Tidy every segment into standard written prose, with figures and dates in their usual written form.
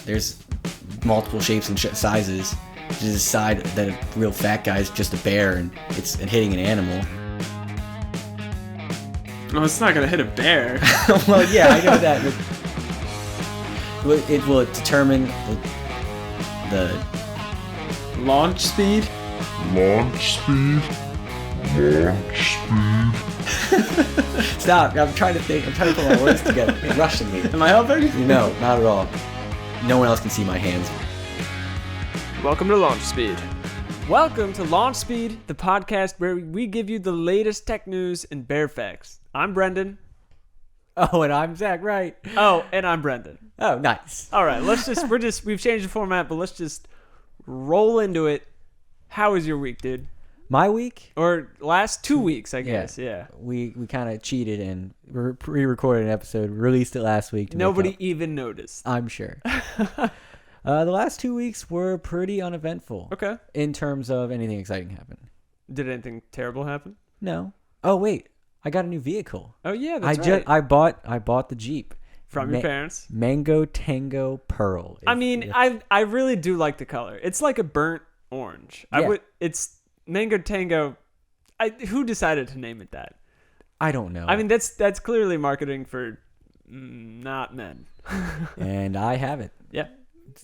There's multiple shapes and sizes. Just decide that a real fat guy is just a bear and it's hitting an animal. Well, it's not gonna hit a bear. Well, yeah, I know that. It will determine the Launch speed. Stop! I'm trying to think. I'm trying to put my words together. You're rushing me. Am I helping? No, not at all. No one else can see my hands. Welcome to Launch Speed. Welcome to Launch Speed, the podcast where we give you the latest tech news and bear facts. I'm Brendan. Oh, and I'm Zach, right? Oh, and I'm Brendan. Oh, nice. All right, we've changed the format, but let's just roll into it. How was your week, dude? My week? Or last 2 weeks, I guess. Yeah. We kind of cheated and pre-recorded an episode, released it last week. Nobody even noticed. I'm sure. The last 2 weeks were pretty uneventful. Okay. In terms of anything exciting happen. Did anything terrible happen? No. Oh, wait. I got a new vehicle. Oh, yeah, that's right. I bought the Jeep. From your parents? Mango Tango Pearl. I really do like the color. It's like a burnt orange. Yeah. It's Mango Tango. Who decided to name it that? I don't know. I mean, that's clearly marketing for not men. And I have it. Yeah.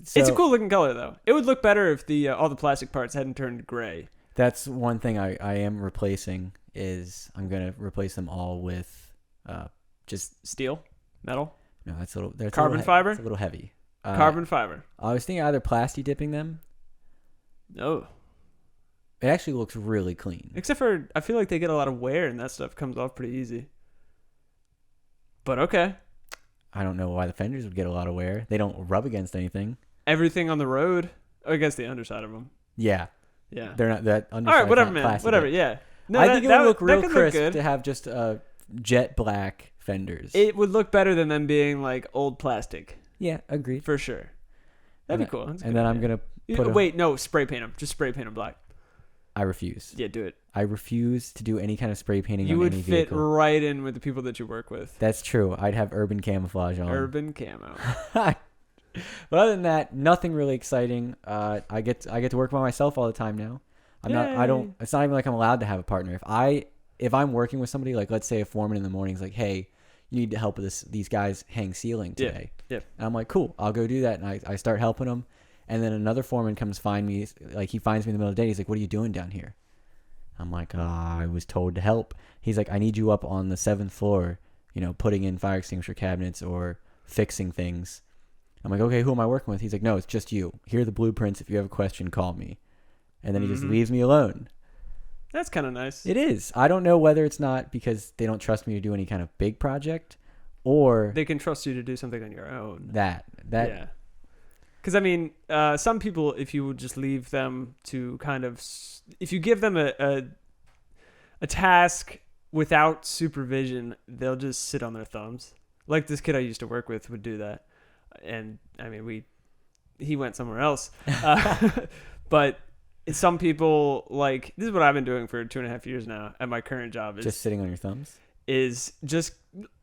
So, it's a cool looking color, though. It would look better if all the plastic parts hadn't turned gray. That's one thing I am replacing is I'm going to replace them all with just steel, metal. No, that's a little carbon fiber. It's a little heavy. Carbon fiber. I was thinking either plasti dipping them. Oh. It actually looks really clean. Except for I feel like they get a lot of wear and that stuff comes off pretty easy. But okay. I don't know why the fenders would get a lot of wear. They don't rub against anything. Everything on the road. I guess the underside of them. Yeah. Yeah. They're not that underside. All right, whatever, man. Whatever, yeah. No, I think it would look real crisp to have just jet black fenders. It would look better than them being like old plastic. Yeah, agreed. For sure. That'd be cool. And then I'm going to wait, no, spray paint them. Just spray paint them black. I refuse. Yeah, do it. I refuse to do any kind of spray painting you on any vehicle. You would fit right in with the people that you work with. That's true. I'd have urban camouflage on. Urban camo. But other than that, nothing really exciting. I get to work by myself all the time now. It's not even like I'm allowed to have a partner. If I'm working with somebody, like let's say a foreman in the morning is like, "Hey, you need to help with these guys hang ceiling today." Yeah. And I'm like, "Cool, I'll go do that." And I start helping them. And then another foreman comes find me, like he finds me in the middle of the day. He's like, "What are you doing down here?" I'm like, I was told to help. He's like, "I need you up on the 7th floor, putting in fire extinguisher cabinets or fixing things." I'm like, "Okay, who am I working with?" He's like, "No, it's just you. Here are the blueprints. If you have a question, call me." And then he just leaves me alone. That's kind of nice. It is. I don't know whether it's not because they don't trust me to do any kind of big project or they can trust you to do something on your own. That. Yeah. Because, I mean, some people, if you would just leave them to kind of... If you give them a task without supervision, they'll just sit on their thumbs. Like this kid I used to work with would do that. And, I mean, he went somewhere else. But some people, like... This is what I've been doing for 2.5 years now at my current job. Just sitting on your thumbs? Is just,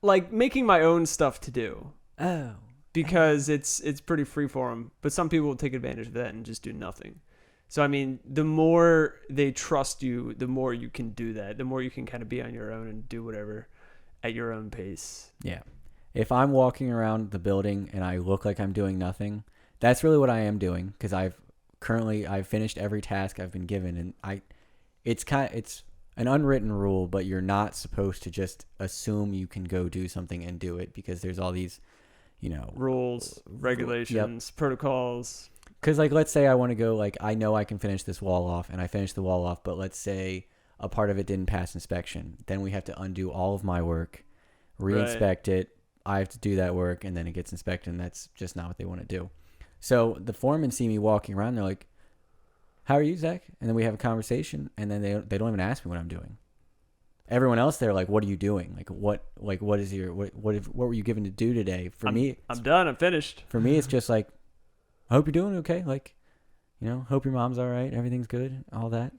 like, making my own stuff to do. Oh. Because it's pretty free for them. But some people will take advantage of that and just do nothing. So, I mean, the more they trust you, the more you can do that. The more you can kind of be on your own and do whatever at your own pace. Yeah. If I'm walking around the building and I look like I'm doing nothing, that's really what I am doing. Because I've finished every task I've been given. And it's an unwritten rule, but you're not supposed to just assume you can go do something and do it. Because there's all these... rules, regulations, protocols. Because, like, let's say I want to go, like, I know I can finish this wall off, and I finish the wall off, but let's say a part of it didn't pass inspection. Then we have to undo all of my work, re-inspect it. I have to do that work, and then it gets inspected, and that's just not what they want to do. So the foremen see me walking around, they're like, "How are you, Zach?" And then we have a conversation, and then they don't even ask me what I'm doing. Everyone else there, like, "What are you doing? What were you given to do today?" For me, I'm done. I'm finished. For me, it's just like, "I hope you're doing okay. Like, hope your mom's all right. Everything's good. All that."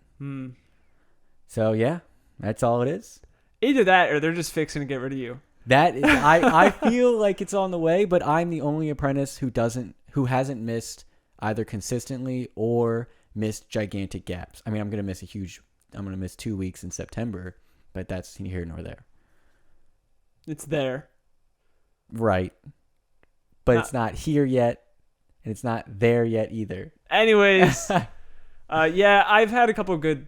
So yeah, that's all it is. Either that, or they're just fixing to get rid of you. That is, I feel like it's on the way, but I'm the only apprentice who who hasn't missed either consistently or missed gigantic gaps. I mean, I'm going to miss 2 weeks in September, but that's here nor there. It's there. Right. But it's not here yet, and it's not there yet either. Anyways, yeah, I've had a couple of good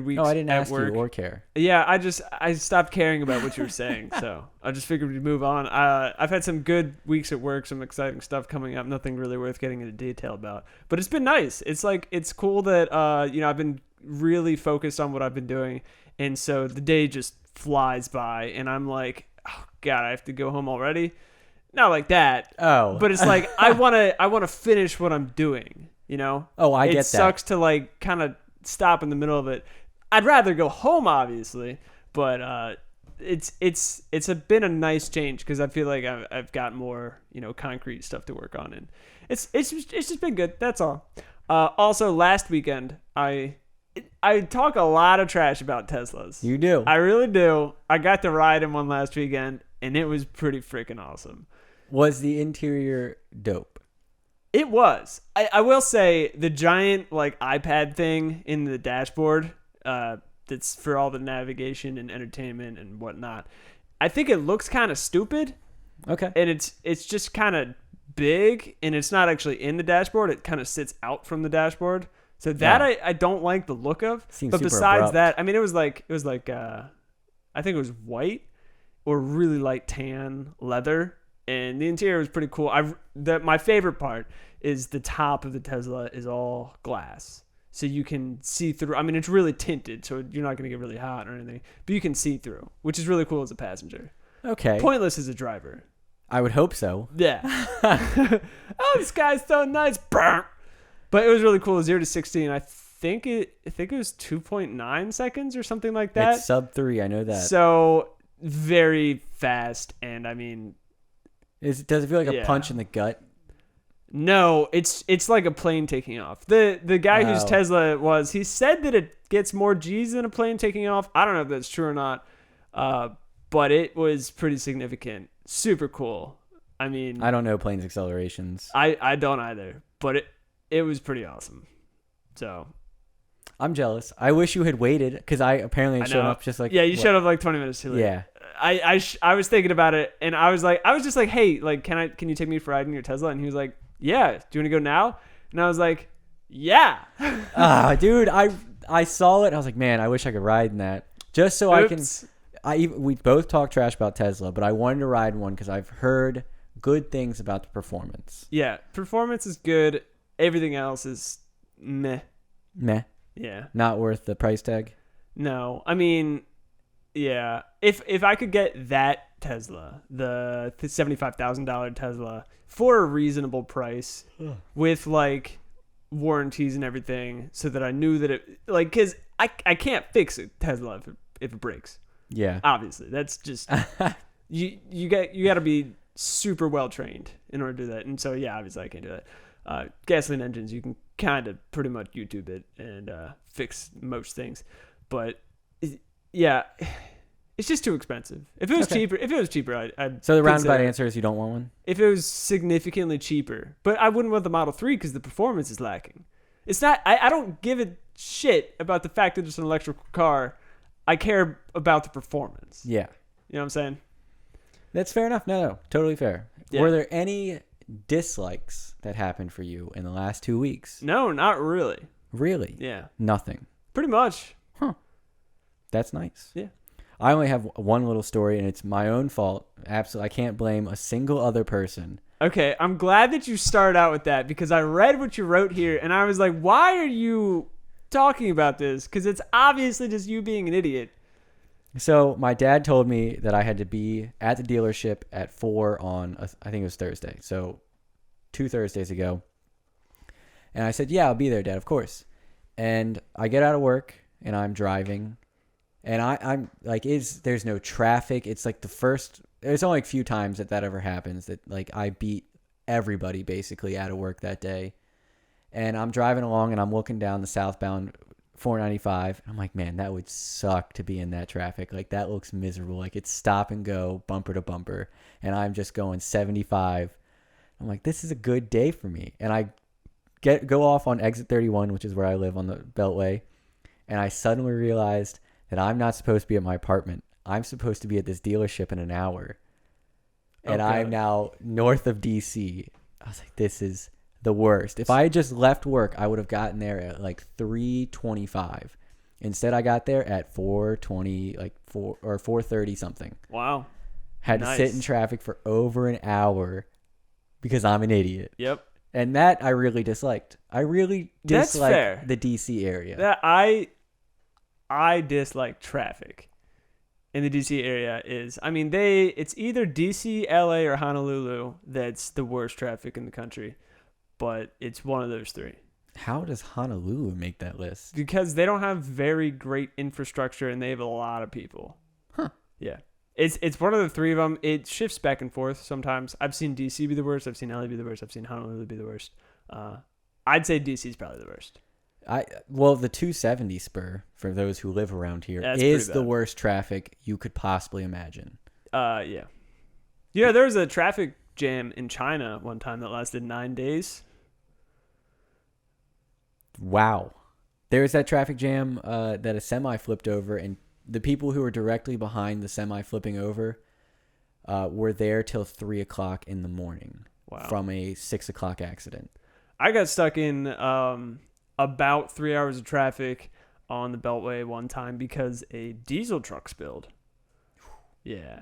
weeks. Oh, I didn't ask work. you or care. Yeah, I stopped caring about what you were saying, so I just figured we'd move on. I've had some good weeks at work, some exciting stuff coming up. Nothing really worth getting into detail about, but it's been nice. It's cool that I've been really focused on what I've been doing, and so the day just flies by, and I'm like, oh God, I have to go home already. Not like that. Oh. But it's like I wanna finish what I'm doing, you know? Oh, I get that. It sucks to like kind of stop in the middle of it. I'd rather go home, obviously, but it's been a nice change because I feel like I've got more, concrete stuff to work on, and it's just been good. That's all. Also, last weekend I talk a lot of trash about Teslas. You do. I really do. I got to ride in one last weekend, and it was pretty freaking awesome. Was the interior dope? It was. I will say the giant like iPad thing in the dashboard that's for all the navigation and entertainment and whatnot. I think it looks kind of stupid. Okay. And it's just kind of big, and it's not actually in the dashboard. It kind of sits out from the dashboard. So that I don't like the look of. Seems but super besides abrupt. that, I mean, it was like I think it was white or really light tan leather, and the interior was pretty cool. My favorite part is the top of the Tesla is all glass, so you can see through. I mean, it's really tinted, so you're not going to get really hot or anything, but you can see through, which is really cool as a passenger. Okay. Pointless as a driver. I would hope so. Yeah. Oh, this guy's so nice. But it was really cool. 0 to 60, and I think it was 2.9 seconds or something like that. It's sub 3. I know that. So very fast, and I mean, Does it feel like a punch in the gut? No, it's like a plane taking off. The guy whose Tesla it was, he said that it gets more G's than a plane taking off. I don't know if that's true or not, but it was pretty significant. Super cool. I mean, I don't know planes' accelerations. I don't either, but it was pretty awesome. So I'm jealous. I wish you had waited because I apparently showed up just like you showed up like 20 minutes too late. Yeah. I was thinking about it, and I was just like, hey, like, can you take me for a ride in your Tesla? And he was like, yeah. Do you want to go now? And I was like, yeah. Dude, I saw it. I was like, man, I wish I could ride in that just so Oops. we both talk trash about Tesla, but I wanted to ride one because I've heard good things about the performance. Yeah, performance is good. Everything else is meh. Meh. Yeah. Not worth the price tag. No, I mean, yeah. If I could get that Tesla, the $75,000 Tesla, for a reasonable price, with like warranties and everything, so that I knew that it like because I can't fix a Tesla if it breaks. Yeah. Obviously, that's just you got to be super well trained in order to do that, and so yeah, obviously I can't do that. Gasoline engines, you can kind of pretty much YouTube it and fix most things, but yeah, it's just too expensive. If it was cheaper, I'd So the roundabout answer is you don't want one? If it was significantly cheaper, but I wouldn't want the Model 3 because the performance is lacking. It's not. I don't give a shit about the fact that it's an electrical car. I care about the performance. Yeah. You know what I'm saying? That's fair enough. No, totally fair. Yeah. Were there any dislikes that happened for you in the last 2 weeks? No, not really. Really? Yeah. Nothing. Pretty much. Huh. That's nice. Yeah. I only have one little story, and it's my own fault. Absolutely. I can't blame a single other person. Okay, I'm glad that you started out with that because I read what you wrote here, and I was like, why are you talking about this? Because it's obviously just you being an idiot. So my dad told me that I had to be at the dealership at 4 on, I think it was Thursday. So 2 Thursdays ago. And I said, yeah, I'll be there, Dad, of course. And I get out of work, and I'm driving. And I'm like, there's no traffic. It's like there's only a few times that ever happens that like I beat everybody basically out of work that day. And I'm driving along and I'm looking down the southbound 495. I'm like, man, that would suck to be in that traffic. Like that looks miserable. Like it's stop and go, bumper to bumper. And I'm just going 75 I'm like, this is a good day for me. And I go off on exit 31, which is where I live on the Beltway. And I suddenly realized that I'm not supposed to be at my apartment. I'm supposed to be at this dealership in an hour. And I'm now north of DC. I was like, this is the worst. If I had just left work, I would have gotten there at like 3:25. Instead, I got there at 4:20, like 4:30 something. Wow. Had to sit in traffic for over an hour because I'm an idiot. Yep. And that I really disliked. I really disliked the DC area. That I dislike traffic in the DC area it's either DC, LA, or Honolulu that's the worst traffic in the country, but it's one of those three. How does Honolulu make that list? Because they don't have very great infrastructure and they have a lot of people. Huh. Yeah. It's one of the three of them. It shifts back and forth sometimes. I've seen DC be the worst. I've seen LA be the worst. I've seen Honolulu be the worst. I'd say DC is probably the worst. The 270 spur, for those who live around here, is the worst traffic you could possibly imagine. Yeah. Yeah, there was a traffic jam in China one time that lasted 9 days. Wow. There was that traffic jam that a semi flipped over, and the people who were directly behind the semi flipping over were there till 3 o'clock in the morning. Wow. From a 6 o'clock accident. I got stuck in about 3 hours of traffic on the Beltway one time because a diesel truck spilled. Yeah.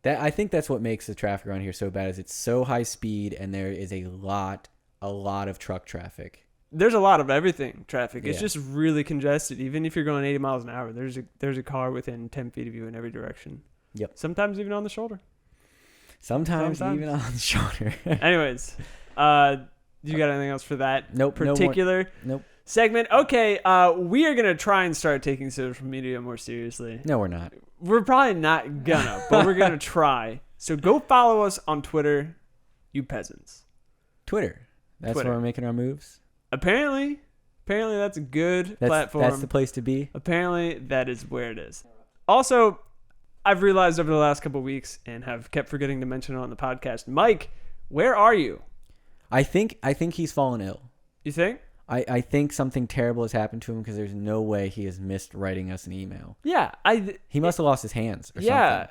I think that's what makes the traffic around here so bad, is it's so high speed and there is a lot of truck traffic. There's a lot of everything traffic. It's just really congested. Even if you're going 80 miles an hour, there's a car within 10 feet of you in every direction. Yep. Sometimes even on the shoulder. Sometimes. Even on the shoulder. Anyways, you got anything else for that particular segment? Okay, we are going to try and start taking social media more seriously. No, we're not. We're probably not gonna, but we're going to try. So go follow us on Twitter, you peasants. Twitter. That's where we're making our moves? Apparently that's a good platform. That's the place to be? Apparently that is where it is. Also, I've realized over the last couple of weeks and have kept forgetting to mention it on the podcast. Mike, where are you? I think he's fallen ill. You think? I think something terrible has happened to him, because there's no way he has missed writing us an email. Yeah. He must have lost his hands or something. Yeah.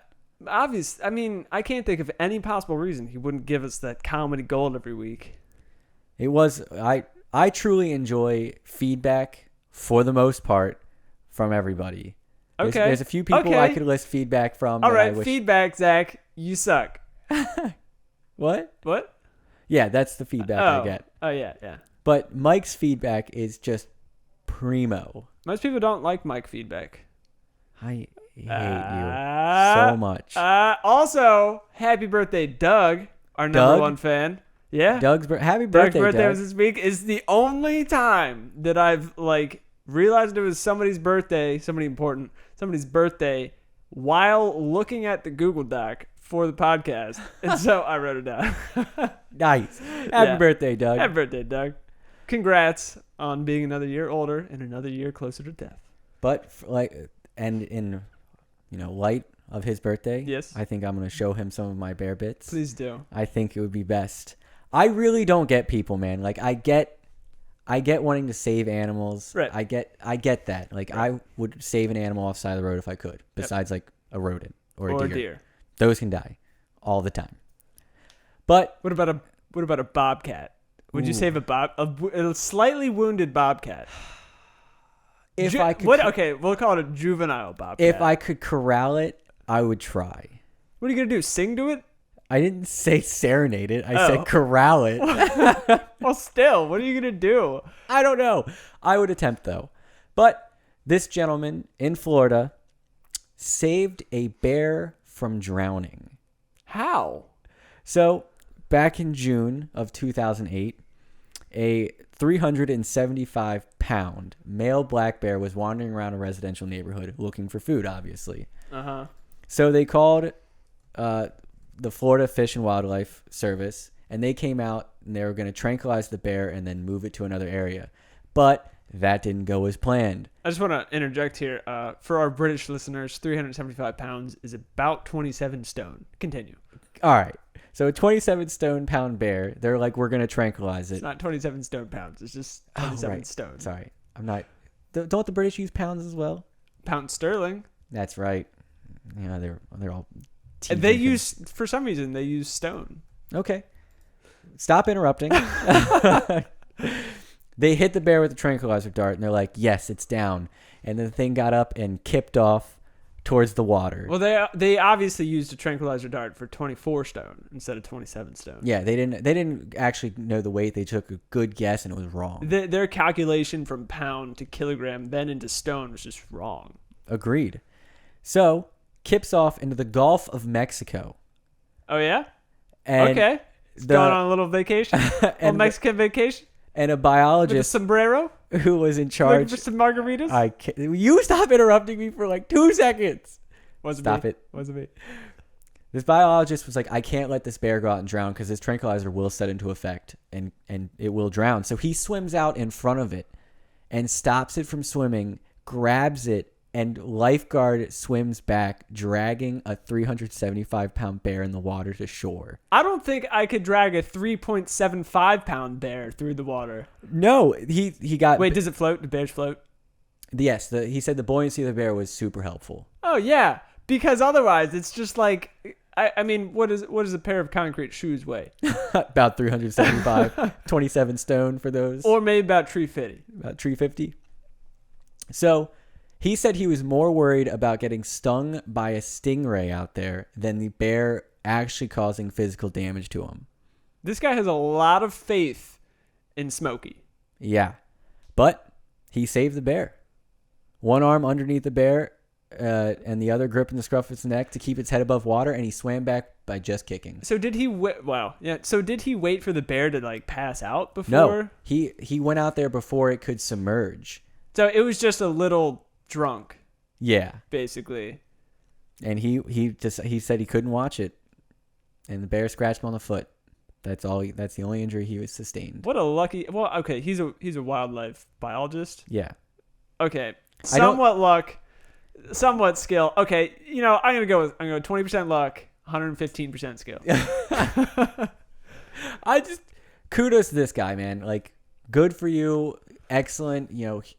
Obvious. I mean, I can't think of any possible reason he wouldn't give us that comedy gold every week. It was... I truly enjoy feedback, for the most part, from everybody. There's a few people I could list feedback from. All right, feedback, Zach. You suck. What? Yeah, that's the feedback I get. Oh, yeah. But Mike's feedback is just primo. Most people don't like Mike feedback. I hate you so much. Also, happy birthday, Doug, our number one fan. Yeah. Happy birthday, Doug's birthday Doug. was this week. Is the only time that I've realized it was somebody's birthday, somebody's birthday, while looking at the Google Doc for the podcast. And so I wrote it down. Nice. Happy birthday, Doug. Happy birthday, Doug. Congrats on being another year older and another year closer to death. But and in light of his birthday, yes, I think I'm going to show him some of my bear bits. Please do. I think it would be best. I really don't get people, man. I get wanting to save animals. Right. I get that. Right. I would save an animal off the side of the road if I could, besides a rodent or a deer. Those can die all the time. But what about a bobcat? Would you save a slightly wounded bobcat? If I could, okay, we'll call it a juvenile bobcat. If I could corral it, I would try. What are you gonna do? Sing to it? I didn't say serenade it. I said corral it. Well, still, what are you going to do? I don't know. I would attempt, though. But this gentleman in Florida saved a bear from drowning. How? So, back in June of 2008, a 375-pound male black bear was wandering around a residential neighborhood looking for food, obviously. Uh-huh. So they called... the Florida Fish and Wildlife Service, and they came out and they were going to tranquilize the bear and then move it to another area. But that didn't go as planned. I just want to interject here. For our British listeners, 375 pounds is about 27 stone. Continue. all right. So a 27 stone pound bear, they're like, we're going to tranquilize it. It's not 27 stone pounds. It's just 27 right. stone. Sorry. I'm not. Don't the British use pounds as well? Pound sterling. That's right. Yeah, they're all. And they use, for some reason, they use stone. Okay. Stop interrupting. They hit the bear with a tranquilizer dart, and they're like, yes, it's down. And the thing got up and kipped off towards the water. Well, they obviously used a tranquilizer dart for 24 stone instead of 27 stone. Yeah, they didn't actually know the weight. They took a good guess, and it was wrong. Their calculation from pound to kilogram, then into stone, was just wrong. Agreed. So, kips off into the Gulf of Mexico. Oh, yeah? And okay. It's going on a little vacation. A Mexican vacation. And a With a biologist sombrero. who was in charge. Looking for some margaritas. You stop interrupting me for like 2 seconds. Stop it. Wasn't me. This biologist was like, I can't let this bear go out and drown because this tranquilizer will set into effect and it will drown. So he swims out in front of it and stops it from swimming, grabs it, and lifeguard swims back, dragging a 375-pound bear in the water to shore. I don't think I could drag a 3.75-pound bear through the water. No, he got... Wait, does it float? Do bears float? Yes, he said the buoyancy of the bear was super helpful. Oh, yeah. Because otherwise, it's just like... I mean, what does a pair of concrete shoes weigh? About 375, 27 stone for those. Or maybe about 350. About 350. So... he said he was more worried about getting stung by a stingray out there than the bear actually causing physical damage to him. This guy has a lot of faith in Smokey. Yeah. But he saved the bear. One arm underneath the bear and the other gripping the scruff of its neck to keep its head above water, and he swam back by just kicking. So did he wow. Yeah. So did he wait for the bear to like pass out before? No. He went out there before it could submerge. So it was just a little drunk. Yeah. Basically. And he said he couldn't watch it. And the bear scratched him on the foot. That's the only injury he was sustained. What a lucky. Well, okay, he's a wildlife biologist. Yeah. Okay. Somewhat luck, somewhat skill. Okay, I'm going to go 20% luck, 115% skill. I just kudos to this guy, man. Like, good for you. Excellent,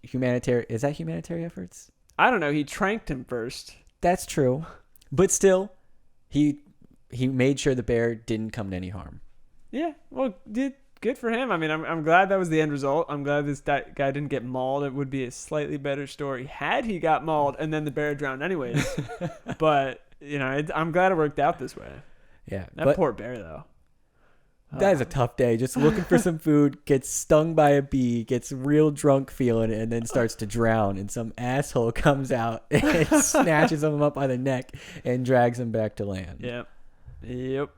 humanitarian. Is that humanitarian efforts? I don't know. He tranked him first. That's true. But still, he made sure the bear didn't come to any harm. Yeah. Well, good for him. I mean, I'm glad that was the end result. I'm glad this guy didn't get mauled. It would be a slightly better story had he got mauled and then the bear drowned anyways. But, I'm glad it worked out this way. Yeah. That poor bear, though. That is a tough day. Just looking for some food, gets stung by a bee, gets real drunk feeling it, and then starts to drown. And some asshole comes out and snatches him up by the neck and drags him back to land. Yep.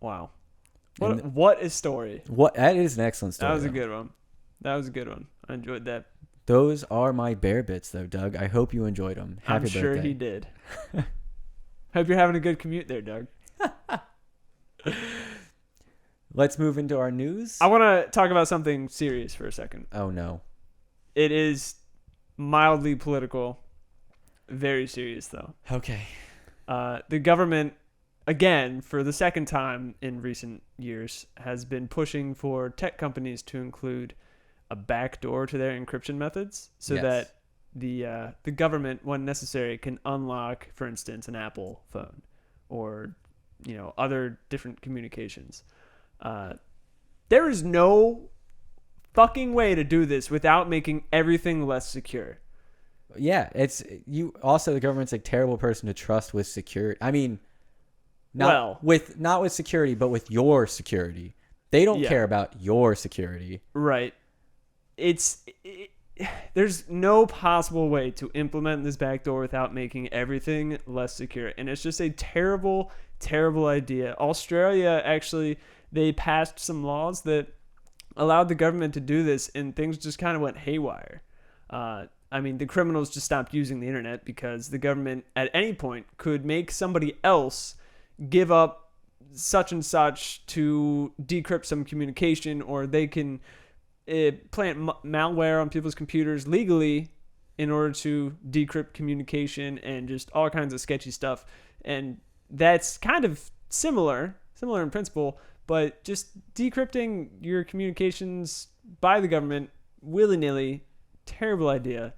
Wow. What a story. That is an excellent story. That was a good one. I enjoyed that. Those are my bear bits, though, Doug. I hope you enjoyed them. Happy birthday. I'm sure he did. Hope you're having a good commute there, Doug. Let's move into our news. I want to talk about something serious for a second. Oh, no. It is mildly political. Very serious, though. Okay. The government, again, for the second time in recent years, has been pushing for tech companies to include a backdoor to their encryption methods so that the government, when necessary, can unlock, for instance, an Apple phone or other different communications. There is no fucking way to do this without making everything less secure. Yeah, the government's a terrible person to trust with security. I mean, not with security, but with your security. They don't care about your security. Right. There's no possible way to implement this backdoor without making everything less secure. And it's just a terrible, terrible idea. Australia, actually, they passed some laws that allowed the government to do this, and things just kind of went haywire. The criminals just stopped using the internet because the government at any point could make somebody else give up such and such to decrypt some communication, or they can plant malware on people's computers legally in order to decrypt communication and just all kinds of sketchy stuff. And that's kind of similar in principle, but just decrypting your communications by the government willy-nilly, terrible idea.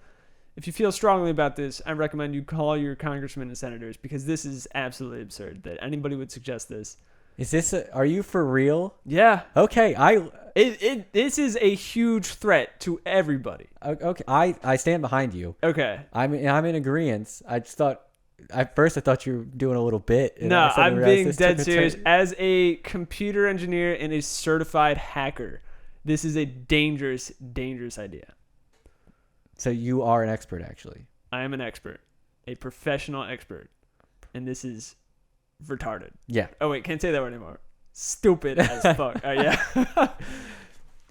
If you feel strongly about this, I recommend you call your congressmen and senators, because this is absolutely absurd that anybody would suggest this. Are you for real? Yeah. Okay, this is a huge threat to everybody. okay, I stand behind you. Okay. I'm in agreement. I just thought at first I thought you were doing a little bit. No, I'm being dead serious. As a computer engineer and a certified hacker, this is a dangerous, dangerous idea. So you are an expert, actually. I am an expert, a professional expert, and this is retarded. Yeah. Oh wait, can't say that word anymore. Stupid as fuck. Yeah.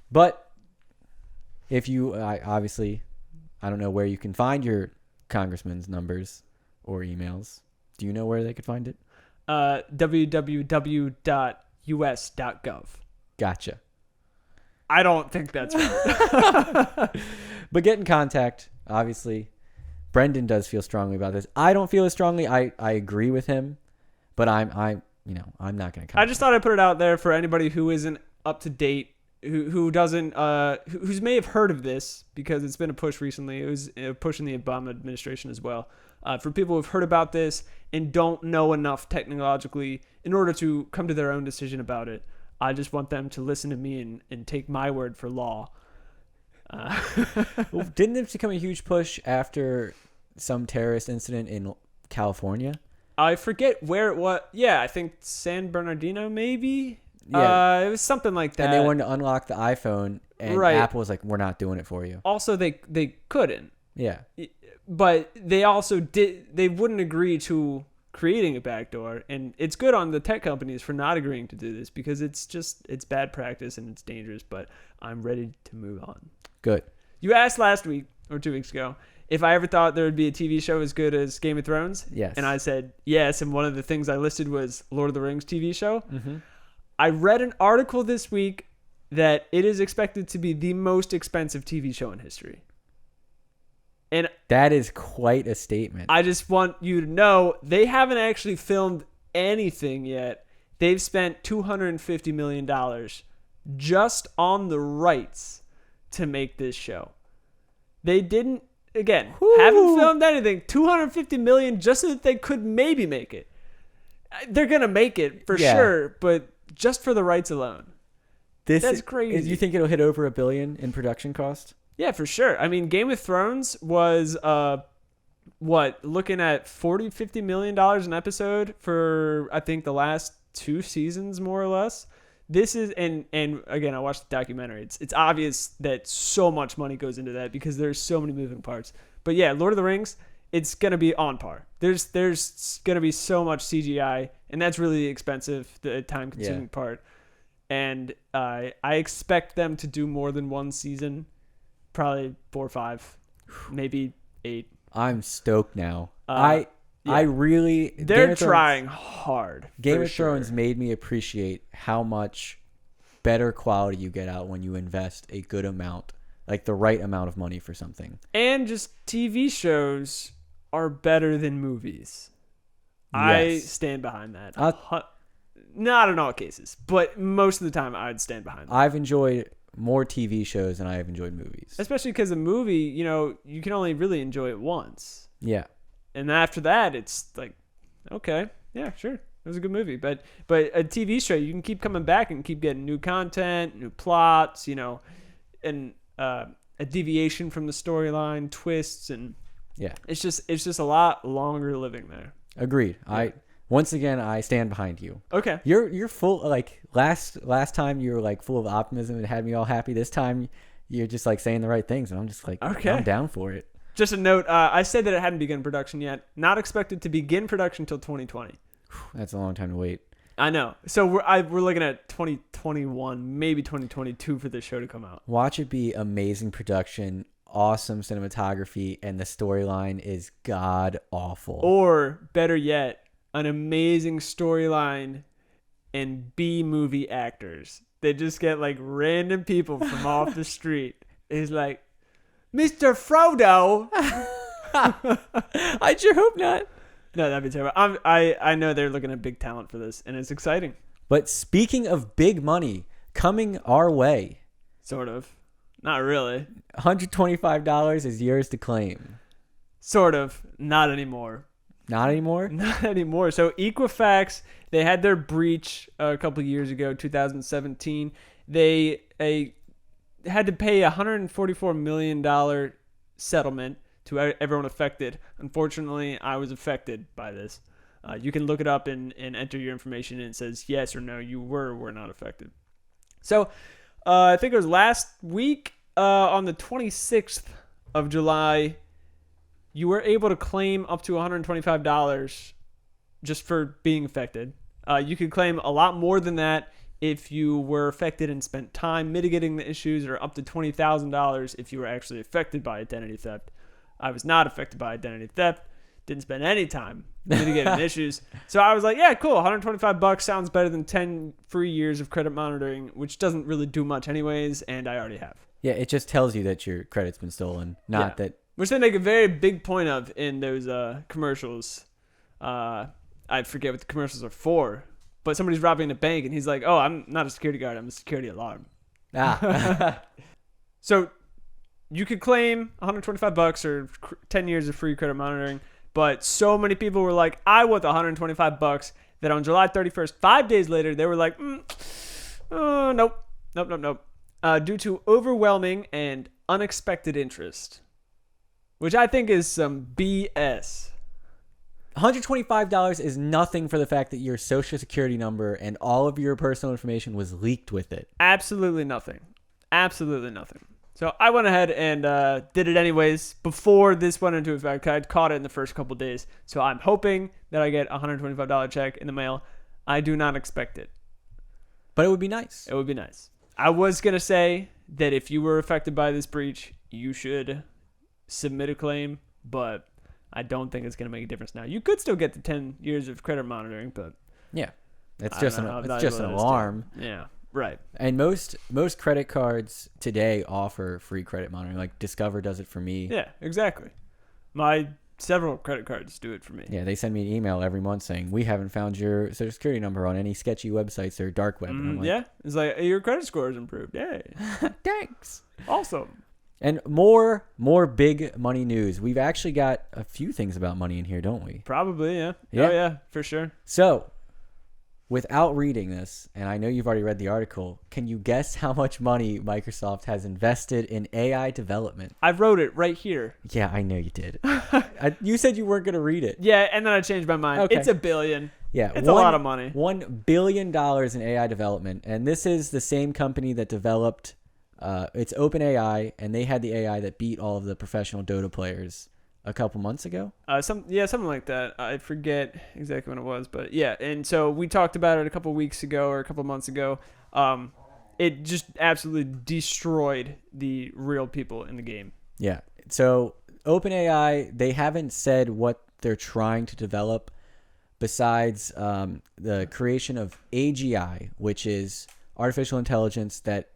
But if you, obviously, I don't know where you can find your congressman's numbers or emails. Do you know where they could find it? www.us.gov. Gotcha. I don't think that's right. But get in contact. Obviously, Brendan does feel strongly about this. I don't feel as strongly. I agree with him, but I'm not going to. I just thought I'd put it out there for anybody who isn't up to date, who doesn't, who may have heard of this, because it's been a push recently. It was a push in the Obama administration as well. For people who've heard about this and don't know enough technologically in order to come to their own decision about it, I just want them to listen to me and take my word for law. Well, didn't it become a huge push after some terrorist incident in California? I forget where it was. Yeah, I think San Bernardino, maybe. Yeah. It was something like that. And they wanted to unlock the iPhone, and Right. Apple was like, "We're not doing it for you." Also, they couldn't. Yeah. But they also they wouldn't agree to creating a backdoor, and it's good on the tech companies for not agreeing to do this, because it's bad practice and it's dangerous. But I'm ready to move on. Good. You asked last week or 2 weeks ago if I ever thought there would be a TV show as good as Game of Thrones. Yes. And I said yes, and one of the things I listed was Lord of the Rings TV show. Mm-hmm. I read an article this week that it is expected to be the most expensive TV show in history. And that is quite a statement. I just want you to know they haven't actually filmed anything yet. They've spent $250 million just on the rights to make this show. They didn't, again, haven't filmed anything. $250 million just so that they could maybe make it. They're going to make it for sure, but just for the rights alone. That's crazy. You think it'll hit over $1 billion in production cost? Yeah, for sure. I mean, Game of Thrones was looking at $40-50 million an episode for, I think, the last 2 seasons, more or less. This is, and again, I watched the documentary. It's obvious that so much money goes into that because there's so many moving parts. But yeah, Lord of the Rings, it's gonna be on par. There's gonna be so much CGI, and that's really expensive, the time-consuming part. And I expect them to do more than one season, probably 4 or 5, maybe 8. I'm stoked now. I really... They're trying hard. Game of Thrones made me appreciate how much better quality you get out when you invest a good amount, like the right amount of money for something. And just TV shows are better than movies. Yes. I stand behind that. Not in all cases, but most of the time I'd stand behind that. I've enjoyed more TV shows than I have enjoyed movies. Especially because a movie, you can only really enjoy it once. Yeah. And after that, it's like, okay, yeah, sure, it was a good movie. But a TV show, you can keep coming back and keep getting new content, new plots, and a deviation from the storyline, twists, and it's just a lot longer living there. Agreed. Yeah. Once again, I stand behind you. Okay. You're full, like last time you were like full of optimism and had me all happy. This time you're just like saying the right things, and I'm just like, okay, I'm down for it. Just a note, I said that it hadn't begun production yet. Not expected to begin production until 2020. That's a long time to wait. I know. So we're looking at 2021, maybe 2022 for this show to come out. Watch it be amazing production, awesome cinematography, and the storyline is god awful. Or better yet, an amazing storyline and B-movie actors. They just get like random people from off the street. It's like, Mr. Frodo. I sure hope not. No, that'd be terrible. I know they're looking at big talent for this, and it's exciting. But speaking of big money coming our way, Sort of. Not really. $125 is yours to claim. Sort of. Not anymore. Not anymore? Not anymore. So Equifax, they had their breach a couple years ago, 2017. They had to pay a $144 million settlement to everyone affected. Unfortunately, I was affected by this. You can look it up and enter your information, and it says yes or no, you were or were not affected. So I think it was last week on the 26th of July, you were able to claim up to $125 just for being affected. You could claim a lot more than that if you were affected and spent time mitigating the issues, or up to $20,000 if you were actually affected by identity theft. I was not affected by identity theft. Didn't spend any time mitigating issues. So I was like, yeah, cool. $125 sounds better than 10 free years of credit monitoring, which doesn't really do much anyways, and I already have. Yeah, it just tells you that your credit's been stolen, not that... Which they make a very big point of in those commercials. I forget what the commercials are for, but somebody's robbing a bank, and he's like, oh, I'm not a security guard. I'm a security alarm. So you could claim $125 or 10 years of free credit monitoring, but so many people were like, I want the $125 that on July 31st, 5 days later, they were like, nope. Due to overwhelming and unexpected interest. Which I think is some BS. $125 is nothing for the fact that your social security number and all of your personal information was leaked with it. Absolutely nothing. Absolutely nothing. So I went ahead and did it anyways before this went into effect. I'd caught it in the first couple of days. So I'm hoping that I get a $125 check in the mail. I do not expect it. But it would be nice. It would be nice. I was going to say that if you were affected by this breach, you should submit a claim, but I don't think it's going to make a difference now. You could still get the 10 years of credit monitoring, but yeah, it's just an alarm. Yeah, right. And most credit cards today offer free credit monitoring. Like Discover does it for me. Yeah, exactly. My several credit cards do it for me. Yeah, they send me an email every month saying we haven't found your social security number on any sketchy websites or dark web. And I'm like, yeah, it's like your credit score is improved. Yay. Thanks. Awesome. And more big money news. We've actually got a few things about money in here, don't we? Probably, yeah. Yeah. Oh, yeah, for sure. So, without reading this, and I know you've already read the article, can you guess how much money Microsoft has invested in AI development? I wrote it right here. Yeah, I know you did. You said you weren't going to read it. Yeah, and then I changed my mind. Okay. It's $1 billion. Yeah, it's a lot of money. $1 billion in AI development. And this is the same company that developed... it's OpenAI, and they had the AI that beat all of the professional Dota players a couple months ago. Something like that. I forget exactly when it was, but yeah. And so we talked about it a couple weeks ago or a couple months ago. It just absolutely destroyed the real people in the game. Yeah. So OpenAI, they haven't said what they're trying to develop besides the creation of AGI, which is artificial intelligence that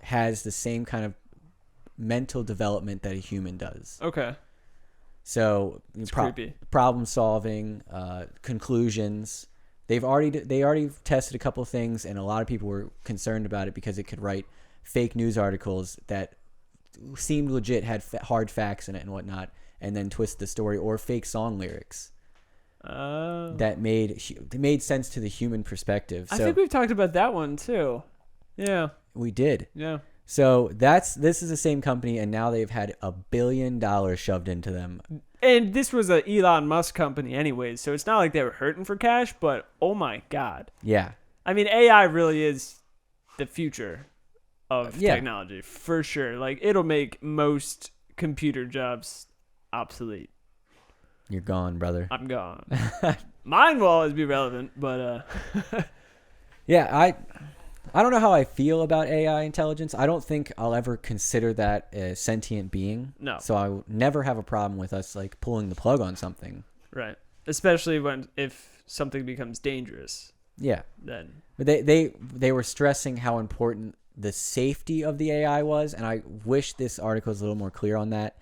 has the same kind of mental development that a human does. Okay. So it's creepy. Problem solving, conclusions. They already tested a couple of things, and a lot of people were concerned about it because it could write fake news articles that seemed legit, had hard facts in it and whatnot, and then twist the story, or fake song lyrics. That made sense to the human perspective. I think we've talked about that one too. Yeah. We did. Yeah. So this is the same company, and now they've had $1 billion shoved into them. And this was a Elon Musk company anyways, so it's not like they were hurting for cash, but oh my God. Yeah. I mean, AI really is the future of technology, for sure. Like, it'll make most computer jobs obsolete. You're gone, brother. I'm gone. Mine will always be relevant, but... Yeah, I don't know how I feel about AI intelligence. I don't think I'll ever consider that a sentient being. No. So I will never have a problem with us like pulling the plug on something. Right. Especially if something becomes dangerous. Yeah. Then. But they were stressing how important the safety of the AI was, and I wish this article was a little more clear on that,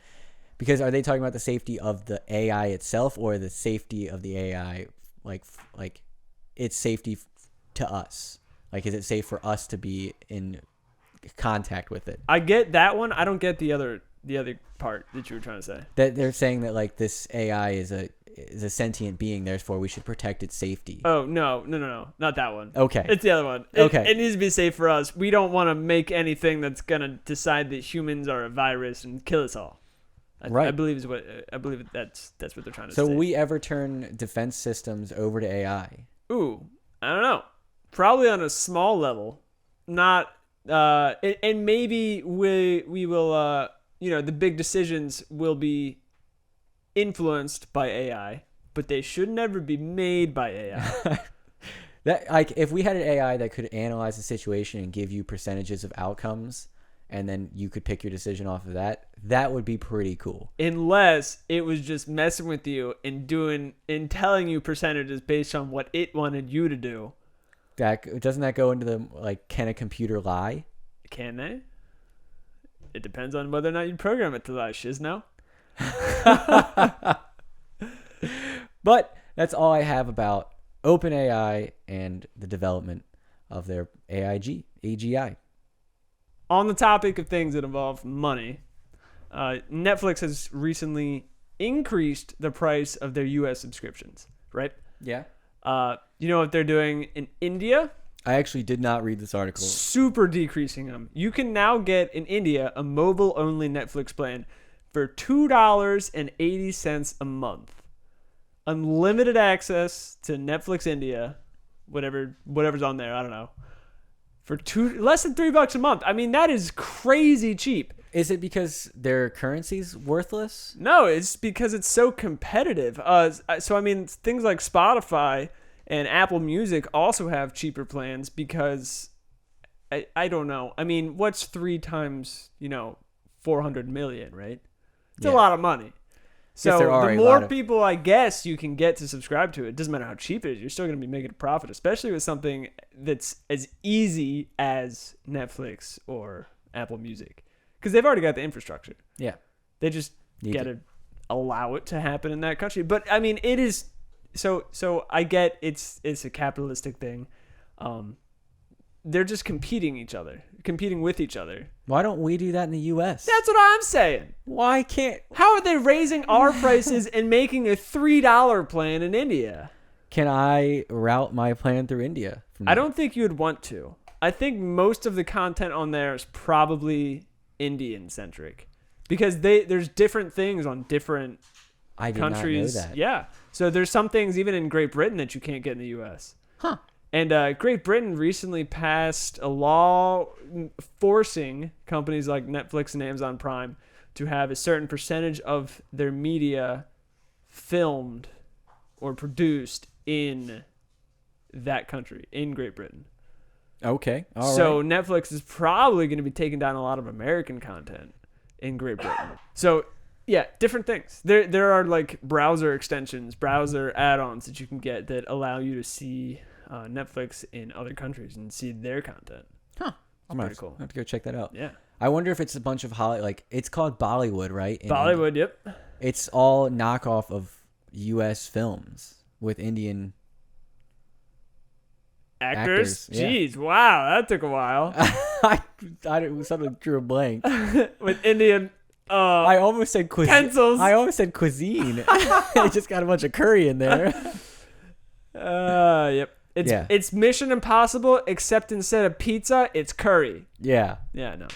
Because are they talking about the safety of the AI itself or the safety of the AI, like its safety to us? Like, is it safe for us to be in contact with it? I get that one. I don't get the other part that you were trying to say. That they're saying that like this AI is a sentient being, therefore we should protect its safety. Oh, no, not that one. Okay. It's the other one. Okay. It needs to be safe for us. We don't want to make anything that's going to decide that humans are a virus and kill us all. Right. I believe that's what they're trying to say. So will we ever turn defense systems over to AI? Ooh, I don't know. Probably on a small level. Not and maybe we will the big decisions will be influenced by AI, but they should never be made by AI. That, like, if we had an AI that could analyze the situation and give you percentages of outcomes, and then you could pick your decision off of that, that would be pretty cool. Unless it was just messing with you and telling you percentages based on what it wanted you to do. Doesn't that go into the, like, can a computer lie? Can they? It depends on whether or not you program it to lie, Shizno. But that's all I have about OpenAI and the development of their AGI. On the topic of things that involve money, Netflix has recently increased the price of their U.S. subscriptions, right? Yeah. You know what they're doing in India? I actually did not read this article. Super decreasing them. You can now get in India a mobile-only Netflix plan for $2.80 a month. Unlimited access to Netflix India, whatever's on there, I don't know. For less than $3 a month. I mean, that is crazy cheap. Is it because their currency's worthless? No, it's because it's so competitive. So I mean, things like Spotify and Apple Music also have cheaper plans because I don't know. I mean, what's 3 times 400 million, right? It's a lot of money. So the more people, I guess, you can get to subscribe to it, doesn't matter how cheap it is, you're still going to be making a profit, especially with something that's as easy as Netflix or Apple Music. Because they've already got the infrastructure. Yeah. They just got to allow it to happen in that country. But, I mean, it is... So I get it's a capitalistic thing. They're just competing with each other. Why don't we do that in the U.S.? That's what I'm saying. Why can't... How are they raising our prices and making a $3 plan in India? Can I route my plan through India? I don't think you would want to. I think most of the content on there is probably Indian-centric. Because there's different things on different countries. Not know that. Yeah. So there's some things even in Great Britain that you can't get in the U.S. Huh. And Great Britain recently passed a law forcing companies like Netflix and Amazon Prime to have a certain percentage of their media filmed or produced in that country, in Great Britain. Okay. All so right. Netflix is probably going to be taking down a lot of American content in Great Britain. So yeah, different things. There are like browser extensions, browser add-ons that you can get that allow you to see Netflix in other countries and see their content. Huh. I'm pretty cool. I have to go check that out. Yeah. I wonder if it's a bunch of it's called Bollywood, right? Bollywood, yep. It's all knockoff of U.S. films with Indian actors. Yeah. Jeez, wow, that took a while. I suddenly drew a blank. With Indian I almost said cuisine. pencils. I almost said cuisine. I just got a bunch of curry in there. Yep. It's Mission Impossible, except instead of pizza, it's curry. Yeah. Yeah, no.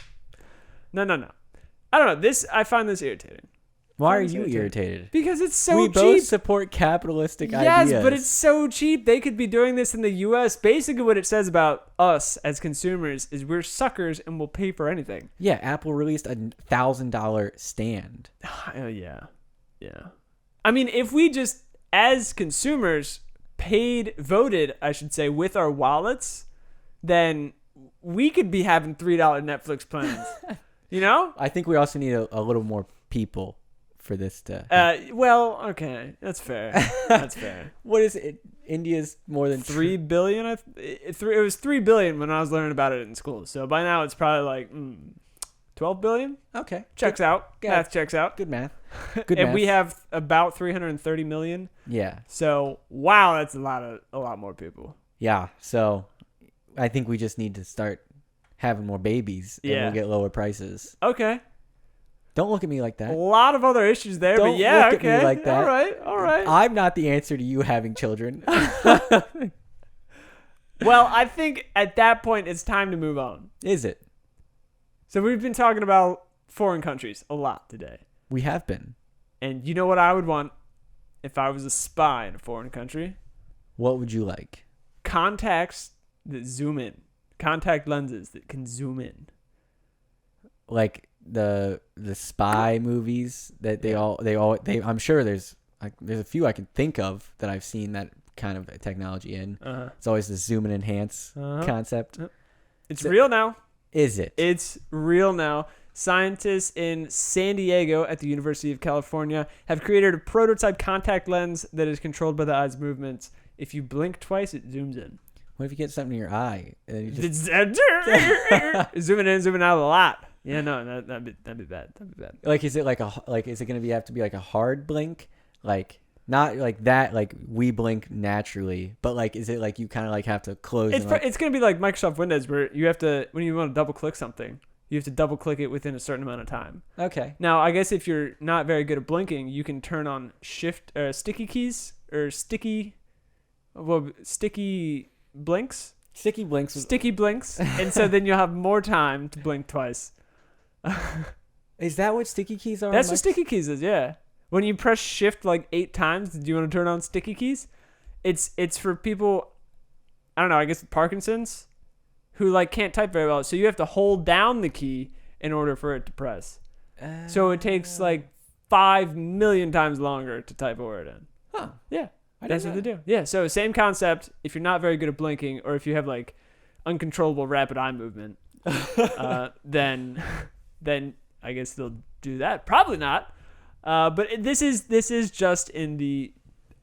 I don't know. I find this irritating. Why are you irritated? Because it's so cheap. We both support capitalistic ideas. Yes, but it's so cheap. They could be doing this in the U.S. Basically, what it says about us as consumers is we're suckers and we'll pay for anything. Yeah, Apple released a $1,000 stand. Yeah. I mean, if we just, as consumers, voted, I should say, with our wallets, then we could be having $3 Netflix plans. I think we also need a little more people for this to... well, okay. That's fair. What is it? India's more than... 3 billion? It was 3 billion when I was learning about it in school. So by now it's probably like 12 billion? Okay. Checks out. Yeah. Math checks out. Good math. Good And math. we have about 330 million. Yeah. So, wow, that's a lot more people. Yeah. So I think we just need to start having more babies and Yeah. we'll get lower prices. Okay. Don't look at me like A that. lot of other issues there, Don't but yeah, look at me okay. like that. All right. I'm not the answer to you having children. Well, I think at that point it's time to move on. Is it? So we've been talking about foreign countries a lot today. We have been. And you know what I would want if I was a spy in a foreign country? What would you like? Contacts that zoom in. Contact lenses that can zoom in. Like the spy movies that they I'm sure there's a few I can think of that I've seen that kind of technology in. Uh-huh. It's always the zoom and enhance concept. It's real now. Is it? It's real now. Scientists in San Diego at the University of California have created a prototype contact lens that is controlled by the eye's movements. If you blink twice, it zooms in. What if you get something in your eye and then you just Zooming in, zooming out a lot. Yeah, no, that'd be bad. That'd be bad. like is it is it gonna have to be like a hard blink, like not like that, like we blink naturally, but like is it like you kind of like have to close? It's gonna be like Microsoft Windows where you have to, when you want to double click something, you have to double click it within a certain amount of time. Okay. Now, I guess if you're not very good at blinking, you can turn on sticky keys or sticky blinks. Sticky blinks. Sticky blinks, and so then you'll have more time to blink twice. Is that what sticky keys are? That's what sticky keys is, yeah. When you press shift like 8 times, do you want to turn on sticky keys? It's for people, I don't know, I guess with Parkinson's, who like can't type very well. So you have to hold down the key in order for it to press. So it takes like 5 million times longer to type a word in. Huh. Yeah. That's what they do. Yeah, so same concept. If you're not very good at blinking, or if you have like uncontrollable rapid eye movement, then I guess they'll do that. Probably not. But this is just in the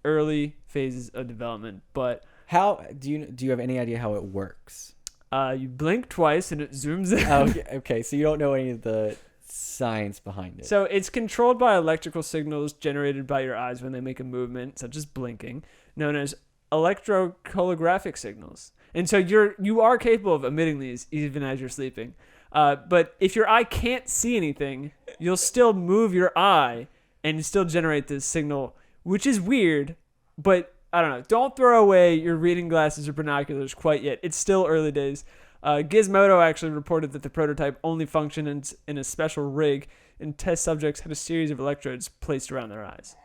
early phases of development. But how do you have any idea how it works? You blink twice and it zooms in. Okay, so you don't know any of the science behind it. So it's controlled by electrical signals generated by your eyes when they make a movement, such as blinking, known as electroholographic signals. And so you are capable of emitting these even as you're sleeping. But if your eye can't see anything, you'll still move your eye and still generate this signal, which is weird, but I don't know. Don't throw away your reading glasses or binoculars quite yet. It's still early days. Gizmodo actually reported that the prototype only functioned in a special rig, and test subjects had a series of electrodes placed around their eyes.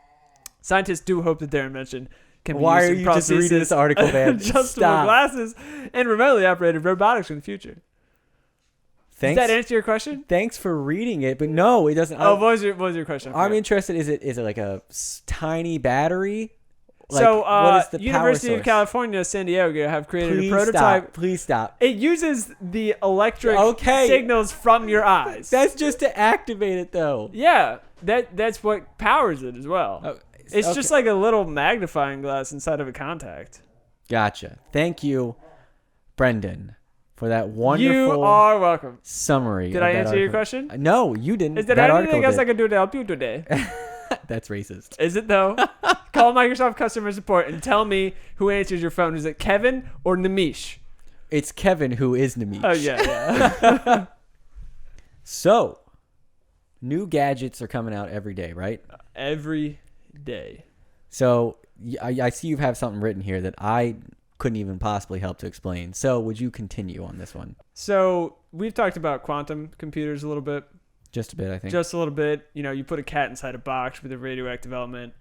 Scientists do hope that their invention can be Why used are in you just reading this article, man? adjustable Stop. glasses and remotely operated robotics in the future. Thanks. Does that answer your question? Thanks for reading it, but no, it doesn't. What was your question? I'm interested. Is it like a tiny battery? Like, So, what is the University power of source? California, San Diego have created Please a prototype. Stop. Please stop. It uses the electric Okay. signals from your eyes. That's just to activate it, though. Yeah, that's what powers it as well. Oh, It's okay. just like a little magnifying glass inside of a contact. Gotcha. Thank you, Brendan, for that wonderful You are welcome. summary. Did of I that answer your article. question? No, you didn't. Is there that anything article else I did. can do to help you today? That's racist. Is it though? Call Microsoft customer support and tell me who answers your phone. Is it Kevin or Namish? It's Kevin who is Namish. Oh yeah. So, new gadgets are coming out every day, right? Every day. So, I see you have something written here that I couldn't even possibly help to explain. So, would you continue on this one? So we've talked about quantum computers a little bit. Just a bit, I think. Just a little bit. You know, you put a cat inside a box with a radioactive element,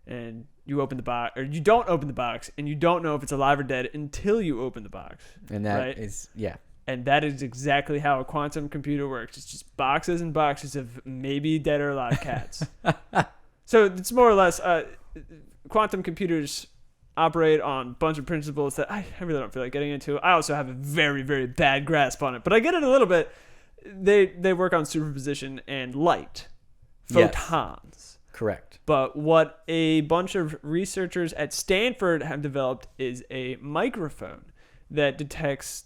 and you open the box, or you don't open the box, and you don't know if it's alive or dead until you open the box. And that is, right? yeah. And that is exactly how a quantum computer works. It's just boxes and boxes of maybe dead or alive cats. So it's more or less, quantum computers operate on a bunch of principles that I really don't feel like getting into. I also have a very, very bad grasp on it, but I get it a little bit. They work on superposition and light. Photons. Yes, correct. But what a bunch of researchers at Stanford have developed is a microphone that detects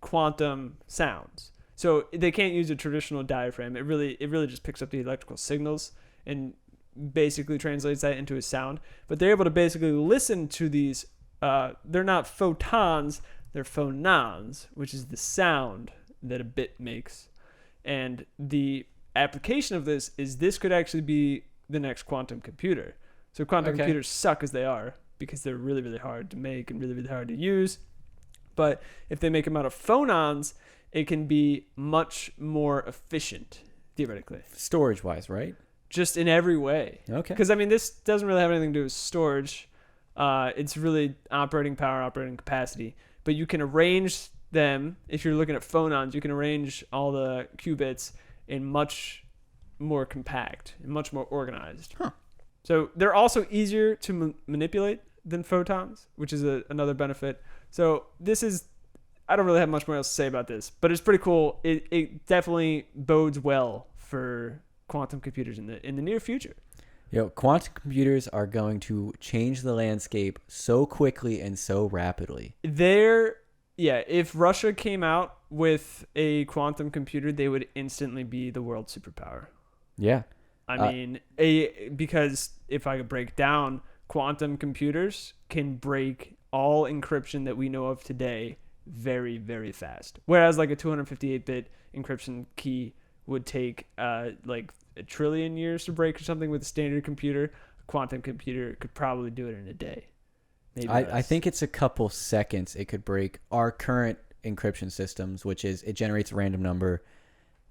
quantum sounds. So they can't use a traditional diaphragm. It really just picks up the electrical signals and basically translates that into a sound. But they're able to basically listen to these. They're not photons, they're phonons, which is the sound that a bit makes. And the application of this could actually be the next quantum computer. So quantum computers suck as they are because they're really, really hard to make and really, really hard to use. But if they make them out of phonons, it can be much more efficient, theoretically. Storage-wise, right? Just in every way. Okay. Because, I mean, this doesn't really have anything to do with storage. It's really operating power, operating capacity. But you can arrange them, if you're looking at phonons, you can arrange all the qubits in much more compact and much more organized. Huh. So they're also easier to manipulate than photons, which is another benefit. So I don't really have much more else to say about this, but it's pretty cool. It definitely bodes well for quantum computers in the near future. Quantum computers are going to change the landscape so quickly and so rapidly. If Russia came out with a quantum computer, they would instantly be the world superpower. Yeah. I mean, because if I could break down, quantum computers can break all encryption that we know of today very, very fast. Whereas like a 258-bit encryption key would take like a trillion years to break or something with a standard computer. A quantum computer could probably do it in a day. Maybe I think it's a couple seconds it could break our current encryption systems, which is it generates a random number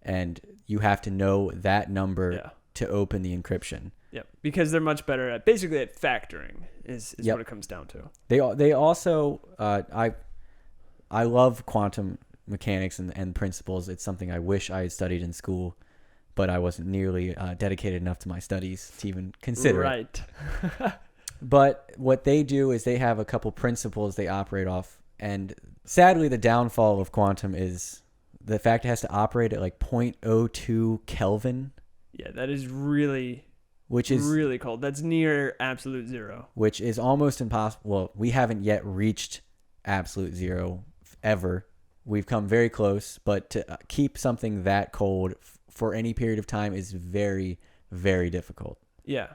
and you have to know that number to open the encryption. Yeah, because they're much better at factoring is what it comes down to. They also I love quantum mechanics and principles. It's something I wish I had studied in school, but I wasn't nearly dedicated enough to my studies to even consider it. Right. But what they do is they have a couple principles they operate off, and sadly the downfall of quantum is the fact it has to operate at like 0.02 Kelvin. Yeah, that is really cold. That's near absolute zero. Which is almost impossible. Well, we haven't yet reached absolute zero ever. We've come very close, but to keep something that cold for any period of time is very, very difficult. Yeah.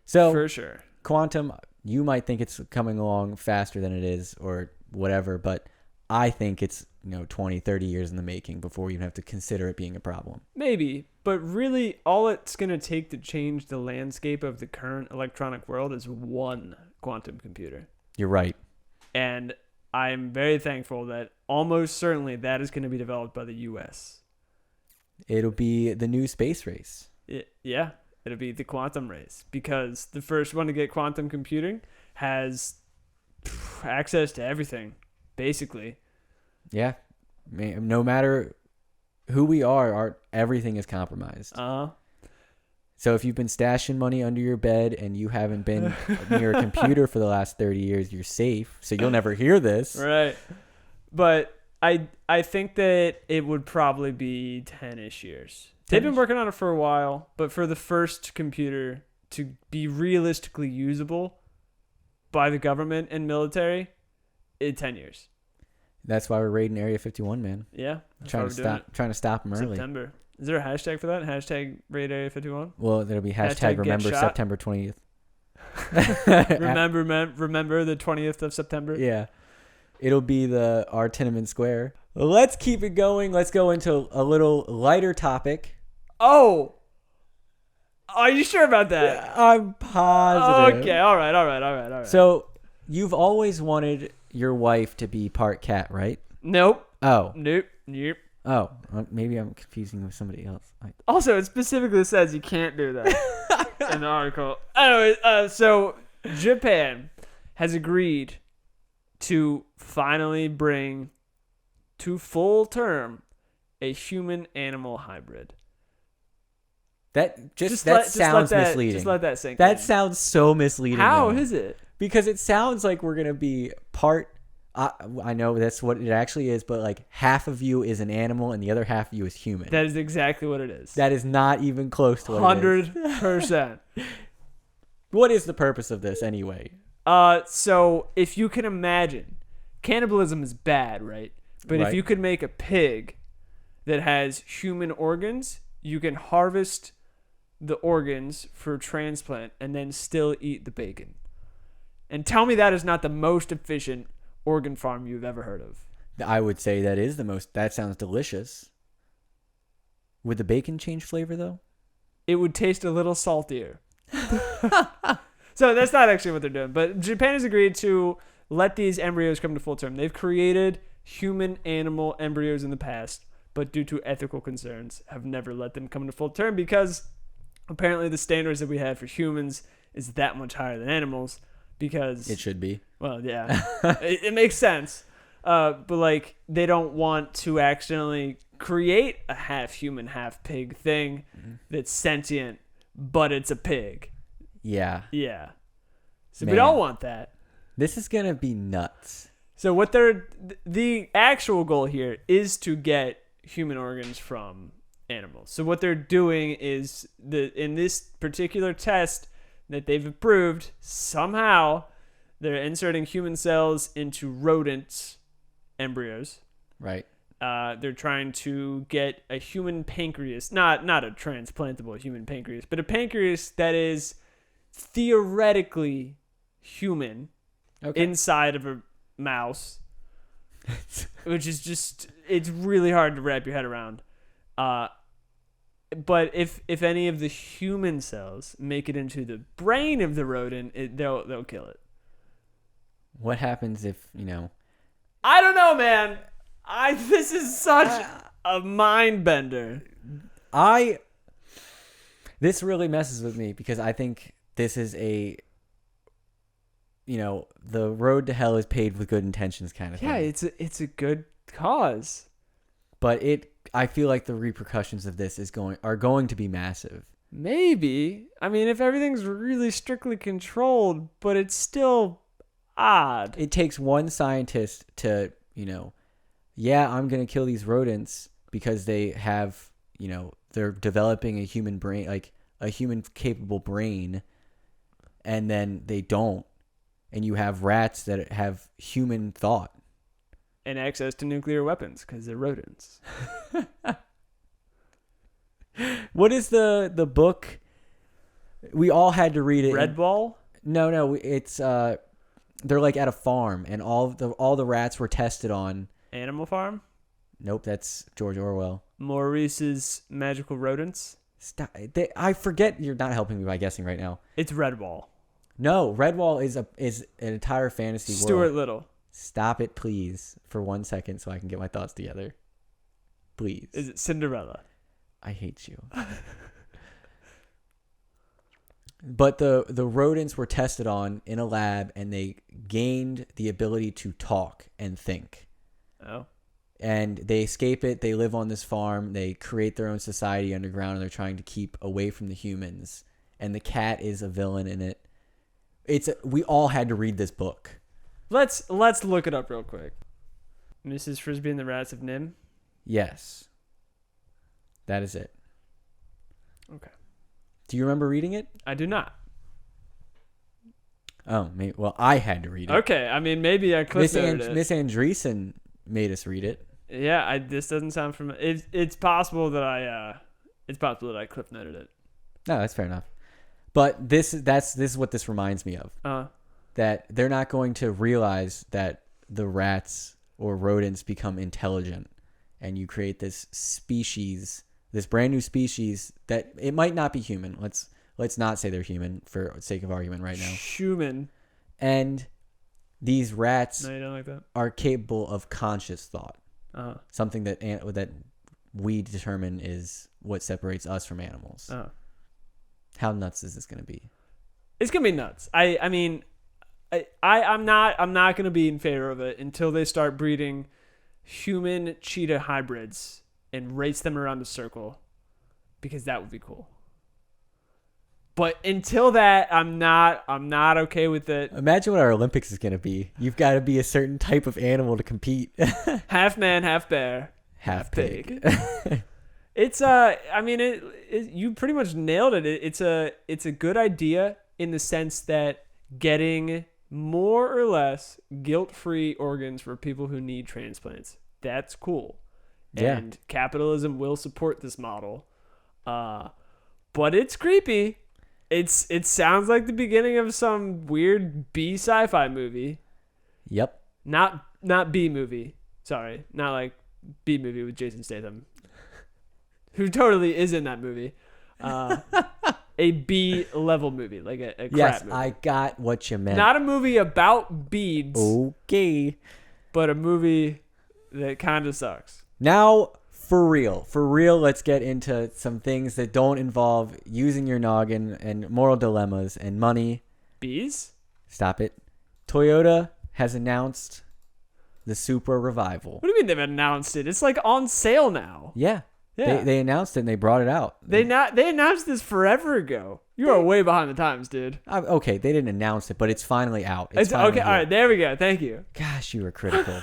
So for sure. Quantum, you might think it's coming along faster than it is or whatever, but I think it's 20, 30 years in the making before you have to consider it being a problem. Maybe, but really all it's going to take to change the landscape of the current electronic world is one quantum computer. You're right. And I'm very thankful that almost certainly that is going to be developed by the U.S. It'll be the new space race. It'll be the quantum race because the first one to get quantum computing has access to everything, basically. Yeah. No matter who we are, everything is compromised. So if you've been stashing money under your bed and you haven't been near a computer for the last 30 years, you're safe. So you'll never hear this. Right. But I think that it would probably be 10-ish years. They've been working on it for a while, but for the first computer to be realistically usable by the government and military, 10 years. That's why we're raiding Area 51, man. Yeah. Trying to stop them early. September. Is there a hashtag for that? Hashtag raid Area 51? Well, there'll be hashtag remember September 20th. remember the 20th of September? Yeah. It'll be our Tiananmen Square. Let's keep it going. Let's go into a little lighter topic. Oh! Are you sure about that? I'm positive. Okay, all right. So, you've always wanted your wife to be part cat, right? Nope. Oh. Nope. Oh, maybe I'm confusing with somebody else. Also, it specifically says you can't do that in the article. Anyway, so Japan has agreed to finally bring to full term a human-animal hybrid. That sounds misleading. Just let that sink in. That sounds so misleading. How is it? Because it sounds like we're going to be part... I know that's what it actually is, but like half of you is an animal and the other half of you is human. That is exactly what it is. That is not even close to what it is. 100%. What is the purpose of this anyway? So if you can imagine, cannibalism is bad, right? But if you could make a pig that has human organs, you can harvest the organs for transplant and then still eat the bacon. And tell me that is not the most efficient organ farm you've ever heard of. I would say that sounds delicious. Would the bacon change flavor though? It would taste a little saltier. So that's not actually what they're doing. But Japan has agreed to let these embryos come to full term. They've created human animal embryos in the past, but due to ethical concerns, have never let them come to full term because apparently the standards that we have for humans is that much higher than animals because... It should be. Well, yeah. it makes sense. But like they don't want to accidentally create a half human, half pig thing that's sentient, but it's a pig. Yeah. Yeah. So Man. we don't want that. This is going to be nuts. So what the actual goal here is to get human organs from animals. So what they're doing is in this particular test that they've approved, somehow they're inserting human cells into rodent embryos. Right. They're trying to get a human pancreas, not a transplantable human pancreas, but a pancreas that is theoretically human inside of a mouse, which is just, it's really hard to wrap your head around. But if any of the human cells make it into the brain of the rodent, they'll kill it. What happens if, I don't know, man. This is such a mind bender. This really messes with me because I think this is the road to hell is paved with good intentions kind of thing. Yeah, it's a good cause. But I feel like the repercussions of this are going to be massive. Maybe. I mean, if everything's really strictly controlled, but it's still odd. It takes one scientist to, I'm going to kill these rodents because they have, they're developing a human brain, like a human capable brain, and then they don't. And you have rats that have human thought. And access to nuclear weapons because they're rodents. What is the book? We all had to read it. Redwall? No, it's they're like at a farm and all the rats were tested on. Animal Farm? Nope, that's George Orwell. Maurice's Magical Rodents? Stop. I forget. You're not helping me by guessing right now. It's Redwall. No, Redwall is an entire fantasy world. Stuart Little. Stop it, please, for 1 second so I can get my thoughts together. Please. Is it Cinderella? I hate you. But the rodents were tested on in a lab, and they gained the ability to talk and think. Oh. And they escape it. They live on this farm. They create their own society underground, and they're trying to keep away from the humans. And the cat is a villain in it. We all had to read this book. Let's look it up real quick. Mrs. Frisbee and the Rats of Nim? Yes. That is it. Okay. Do you remember reading it? I do not. Oh, maybe, well, I had to read it. Okay, I mean, maybe I cliff noted it. Miss Andreessen made us read it. Yeah, this doesn't sound familiar. It's possible that I cliff noted it. No, that's fair enough. But this is what this reminds me of. That they're not going to realize that the rats or rodents become intelligent, and you create this species, this brand new species that it might not be human. Let's not say they're human for sake of argument right now. Human. And these rats no, you don't like that? Are capable of conscious thought. Something that we determine is what separates us from animals. How nuts is this going to be? It's going to be nuts. I mean, I'm not going to be in favor of it until they start breeding human cheetah hybrids and race them around a circle, because that would be cool. But until that, I'm not okay with it. Imagine what our Olympics is going to be. You've got to be a certain type of animal to compete. Half man, half bear, half pig. It's I mean, you pretty much nailed it. It's a good idea in the sense that getting more or less guilt-free organs for people who need transplants. That's cool. Yeah. and capitalism will support this model. But it's creepy. It sounds like the beginning of some weird B sci-fi movie. Yep. Not B movie. Sorry, not like B movie with Jason Statham, who totally is in that movie. A B level movie, like a crap Yes, movie. I got what you meant. Not a movie about beads, Okay. but a movie that kind of sucks. Now, for real, let's get into some things that don't involve using your noggin and moral dilemmas and money. Bees? Stop it. Toyota has announced the Supra revival. What do you mean they've announced it? It's like on sale now. Yeah. Yeah. They announced it and they brought it out. They announced this forever ago. You are way behind the times, dude. Okay, they didn't announce it, but it's finally out. It's finally okay. here. All right, there we go. Thank you. Gosh, you were critical.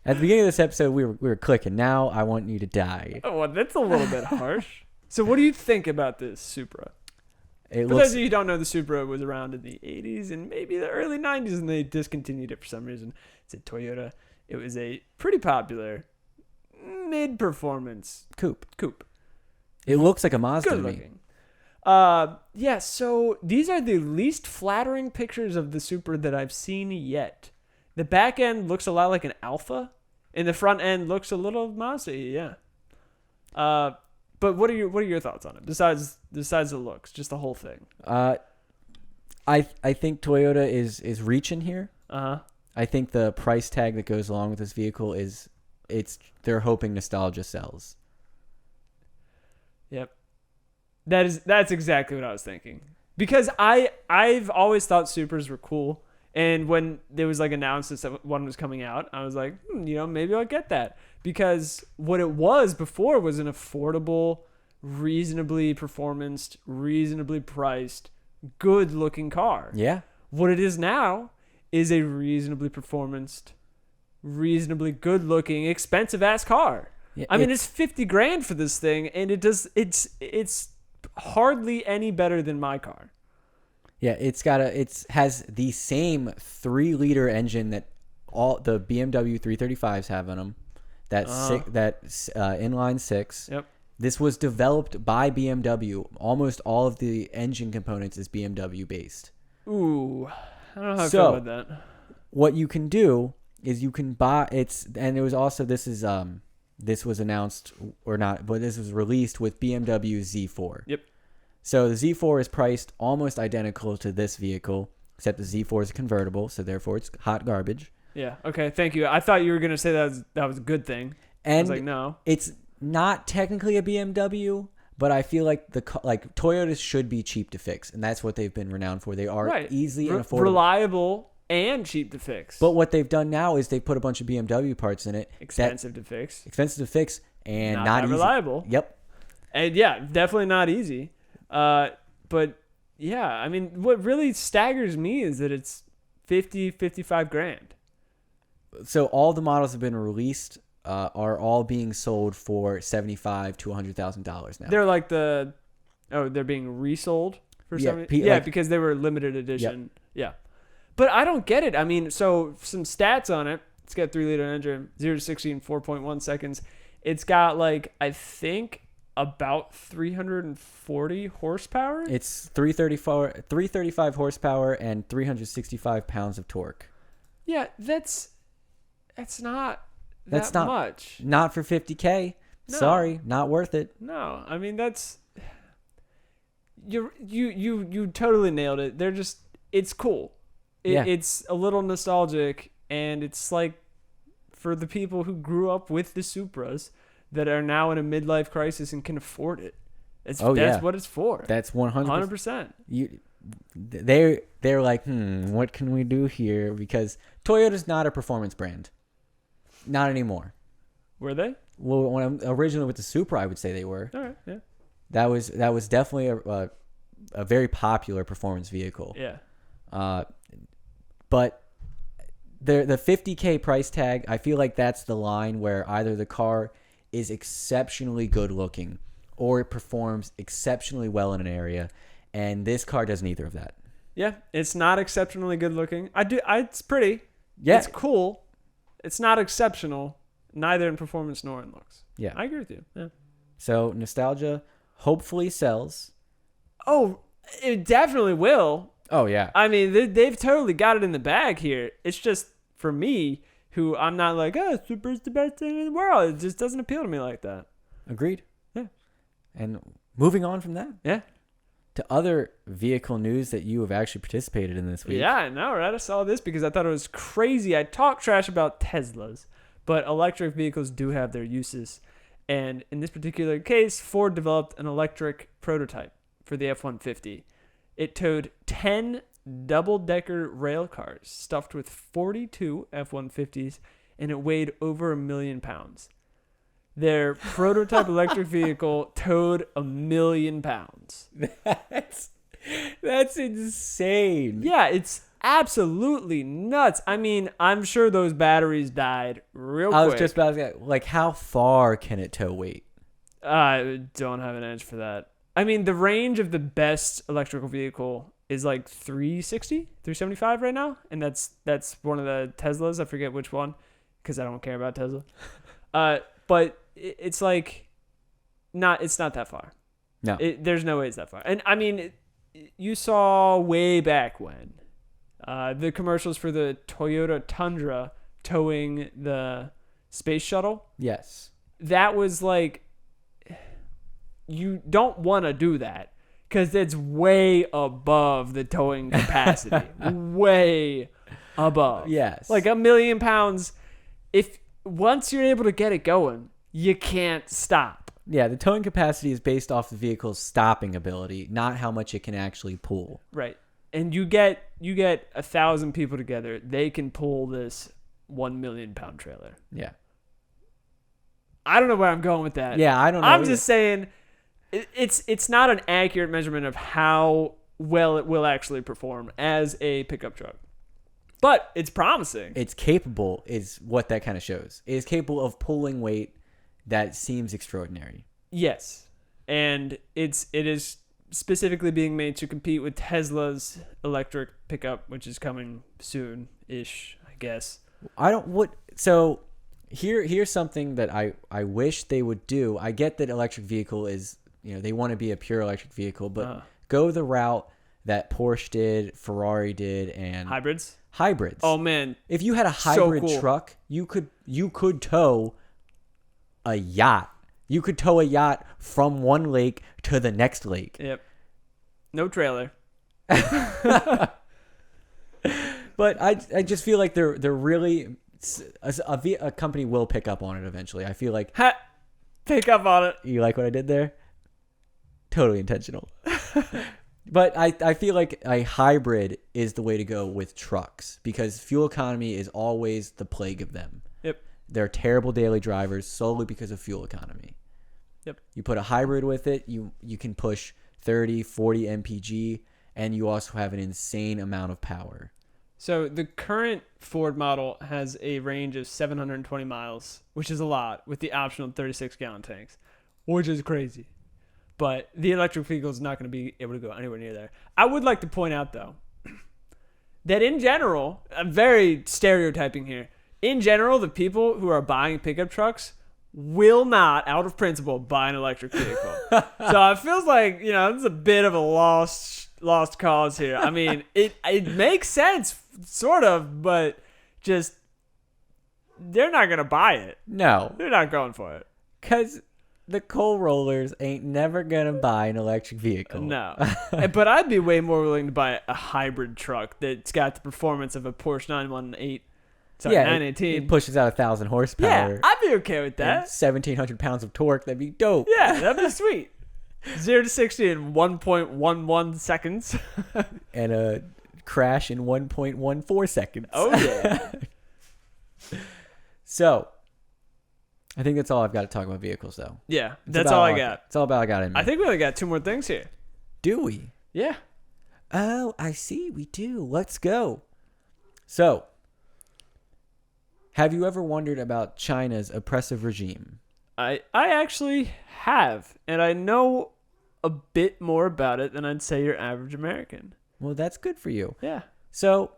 At the beginning of this episode, we were clicking. Now I want you to die. Oh, well, that's a little bit harsh. So what do you think about this Supra? It For looks those of you who don't know, the Supra was around in the 80s and maybe the early 90s, and they discontinued it for some reason. It's a Toyota. It was a pretty popular mid-performance coupe. coupe. It looks like a Mazda Good to me. looking. Yeah, so these are the least flattering pictures of the Supra that I've seen yet. The back end looks a lot like an Alpha, and the front end looks a little Mazda, yeah. But what are your thoughts on it besides the looks, just the whole thing? I think Toyota is reaching here. Uh-huh. I think the price tag that goes along with this vehicle they're hoping nostalgia sells. Yep. That's exactly what I was thinking. Because I've always thought Supras were cool, and when there was like announced that one was coming out, I was like, maybe I'll get that. Because what it was before was an affordable, reasonably performanced, reasonably priced, good-looking car. Yeah. What it is now is a reasonably performanced, reasonably good-looking, expensive-ass car. Yeah, I mean, it's $50,000 for this thing, and it's hardly any better than my car. Yeah, it has the same 3-liter engine that all the BMW 335s have on them. That inline 6. Yep. This was developed by BMW. Almost all of the engine components is BMW based. Ooh, I don't know how I feel about that. What you can do is you can buy and it was also this was announced or not, but this was released with BMW Z4. Yep. So the Z4 is priced almost identical to this vehicle, except the Z4 is a convertible, so therefore it's hot garbage. Yeah. Okay. Thank you. I thought you were gonna say that was a good thing. And I was like, no. It's not technically a BMW, but I feel like Toyotas should be cheap to fix, and that's what they've been renowned for. They are easy and affordable, reliable, and cheap to fix. But what they've done now is they put a bunch of BMW parts in it. Expensive to fix, and not easy. Reliable. Yep. And yeah, definitely not easy. But yeah, I mean, what really staggers me is that it's $55,000. So all the models have been released are all being sold for $75,000 to $100,000 now. They're like they're being resold for because they were limited edition. Yep. Yeah. But I don't get it. I mean, so some stats on it. It's got 3-liter engine, 0 to 60 in 4.1 seconds. It's got I think about 340 horsepower. It's 335 horsepower and 365 pounds of torque. Yeah, that's not much. Not for $50,000. No. Sorry, not worth it. No, I mean you totally nailed it. It's cool. It's a little nostalgic, and it's like for the people who grew up with the Supras that are now in a midlife crisis and can afford it. That's what it's for. That's 100%. They're like, what can we do here? Because Toyota's not a performance brand. Not anymore. Were they? Well, originally with the Supra, I would say they were. All right, yeah. That was definitely a very popular performance vehicle. Yeah. But the $50,000 price tag, I feel like that's the line where either the car is exceptionally good looking or it performs exceptionally well in an area, and this car does neither of that. Yeah, it's not exceptionally good looking. It's pretty. Yeah. It's cool. It's not exceptional. neither in performance nor in looks. Yeah. I agree with you. Yeah. So nostalgia hopefully sells. Oh, it definitely will. Oh, yeah. I mean, they've totally got it in the bag here. It's just, for me, who I'm not like, oh, Supra's the best thing in the world. It just doesn't appeal to me like that. Agreed. Yeah. And moving on from that. Yeah. To other vehicle news that you have actually participated in this week. Yeah, I know, right? I saw this because I thought it was crazy. I talk trash about Teslas, but electric vehicles do have their uses. And in this particular case, Ford developed an electric prototype for the F-150. It towed 10 double-decker rail cars stuffed with 42 F-150s, and it weighed over 1 million pounds. Their prototype electric vehicle towed 1 million pounds. That's insane. Yeah, it's absolutely nuts. I mean, I'm sure those batteries died real quick. I was just about to say, like, how far can it tow weight? I don't have an answer for that. I mean, the range of the best electrical vehicle is like 360, 375 right now, and that's one of the Teslas. I forget which one because I don't care about Tesla. But it's like it's not that far. No. There's no way it's that far. And I mean, you saw way back when the commercials for the Toyota Tundra towing the space shuttle. Yes. That was like, you don't want to do that because it's way above the towing capacity. Way above. Yes. Like 1 million pounds. If once you're able to get it going, you can't stop. Yeah, the towing capacity is based off the vehicle's stopping ability, not how much it can actually pull. Right. And you get 1,000 people together, they can pull this 1 million pound trailer. Yeah. I don't know where I'm going with that. Yeah, I don't know. I'm just saying it's not an accurate measurement of how well it will actually perform as a pickup truck. But it's promising. It's capable is what that kind of shows. It is capable of pulling weight that seems extraordinary. Yes. And it is specifically being made to compete with Tesla's electric pickup, which is coming soon-ish, I guess. So here's something that I wish they would do. I get that electric vehicle is, they want to be a pure electric vehicle, but go the route that Porsche did, Ferrari did, and hybrids. Oh man. If you had a hybrid so cool. truck, you could tow a yacht. You could tow a yacht from one lake to the next lake. Yep. No trailer. But I just feel like they're really a company will pick up on it eventually. I feel like pick up on it. You like what I did there? Totally intentional. But I feel like a hybrid is the way to go with trucks because fuel economy is always the plague of them. Yep. They're terrible daily drivers solely because of fuel economy. Yep. You put a hybrid with it, you can push 30, 40 mpg, and you also have an insane amount of power. So the current Ford model has a range of 720 miles, which is a lot, with the optional 36-gallon tanks, which is crazy. But the electric vehicle is not going to be able to go anywhere near there. I would like to point out, though, that in general, I'm very stereotyping here. In general, the people who are buying pickup trucks will not, out of principle, buy an electric vehicle. So it feels like, this is a bit of a lost cause here. I mean, it makes sense, sort of, but just they're not going to buy it. No. They're not going for it. Because the coal rollers ain't never going to buy an electric vehicle. No. But I'd be way more willing to buy a hybrid truck that's got the performance of a Porsche 918. Sorry, 918. It pushes out 1,000 horsepower. Yeah, I'd be okay with that. 1,700 pounds of torque. That'd be dope. Yeah, that'd be sweet. 0 to 60 in 1.11 seconds. And a crash in 1.14 seconds. Oh, yeah. So, I think that's all I've got to talk about vehicles, though. Yeah, that's all I got. That's all about I got in me. I think we only got 2 more things here. Do we? Yeah. Oh, I see. We do. Let's go. So, have you ever wondered about China's oppressive regime? I actually have, and I know a bit more about it than I'd say your average American. Well, that's good for you. Yeah. So,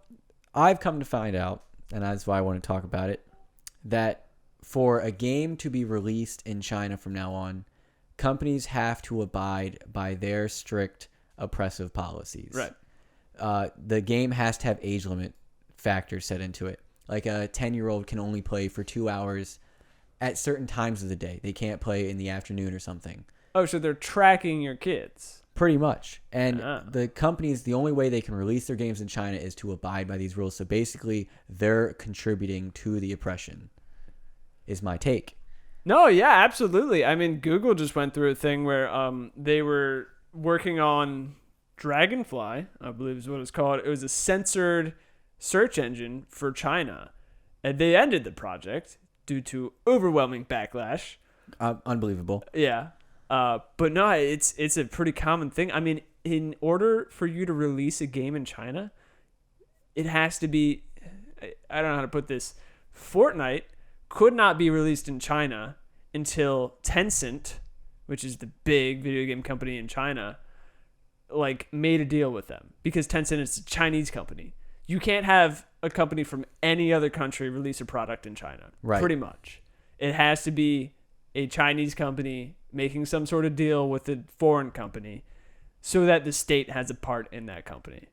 I've come to find out, and that's why I want to talk about it, that for a game to be released in China from now on, companies have to abide by their strict oppressive policies. Right. The game has to have age limit factors set into it. Like a 10-year-old can only play for 2 hours at certain times of the day. They can't play in the afternoon or something. Oh, so they're tracking your kids. Pretty much. And the companies, the only way they can release their games in China is to abide by these rules. So basically, they're contributing to the oppression, is my take. No, yeah, absolutely. I mean, Google just went through a thing where they were working on Dragonfly, I believe is what it's called. It was a censored search engine for China. And they ended the project due to overwhelming backlash. Unbelievable. Yeah. But no, it's a pretty common thing. I mean, in order for you to release a game in China, it has to be, I don't know how to put this, Fortnite could not be released in China until Tencent, which is the big video game company in China, like made a deal with them, because Tencent is a Chinese company. You can't have a company from any other country release a product in China. Right. Pretty much. It has to be a Chinese company making some sort of deal with a foreign company so that the state has a part in that company.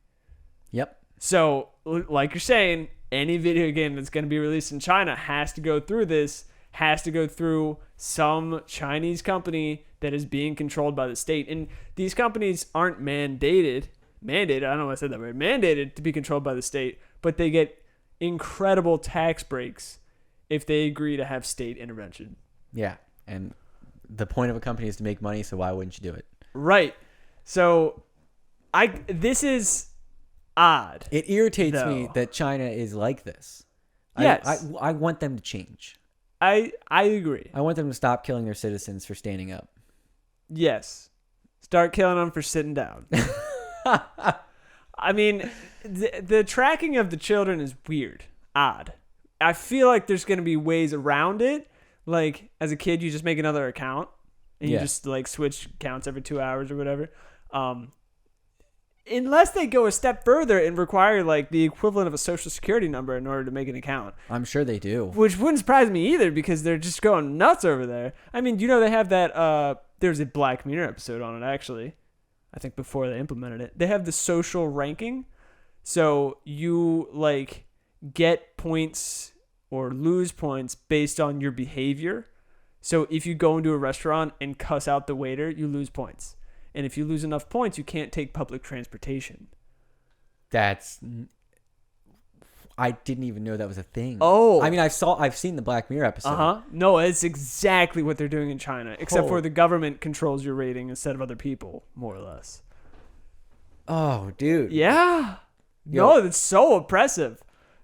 Yep. So, like you're saying, any video game that's going to be released in China has to go through this, has to go through some Chinese company that is being controlled by the state. And these companies aren't mandated, I don't know why I said that word, mandated to be controlled by the state, but they get incredible tax breaks if they agree to have state intervention. Yeah. And the point of a company is to make money, so why wouldn't you do it? Right. So, this is odd. It irritates me that China is like this. Yes. I want them to change. I agree. I want them to stop killing their citizens for standing up. Yes. Start killing them for sitting down. I mean, the tracking of the children is weird, odd. I feel like there's going to be ways around it. Like, as a kid, you just make another account and you just like switch accounts every 2 hours or whatever. Unless they go a step further and require like the equivalent of a social security number in order to make an account. I'm sure they do. Which wouldn't surprise me either, because they're just going nuts over there. I mean, you know, they have that, there's a Black Mirror episode on it, actually. I think before they implemented it. They have the social ranking. So you like get points or lose points based on your behavior. So if you go into a restaurant and cuss out the waiter, you lose points. And if you lose enough points, you can't take public transportation. I didn't even know that was a thing. Oh. I mean, I've seen the Black Mirror episode. Uh-huh. No, it's exactly what they're doing in China, except for the government controls your rating instead of other people, more or less. Oh, dude. Yeah. No, it's so oppressive.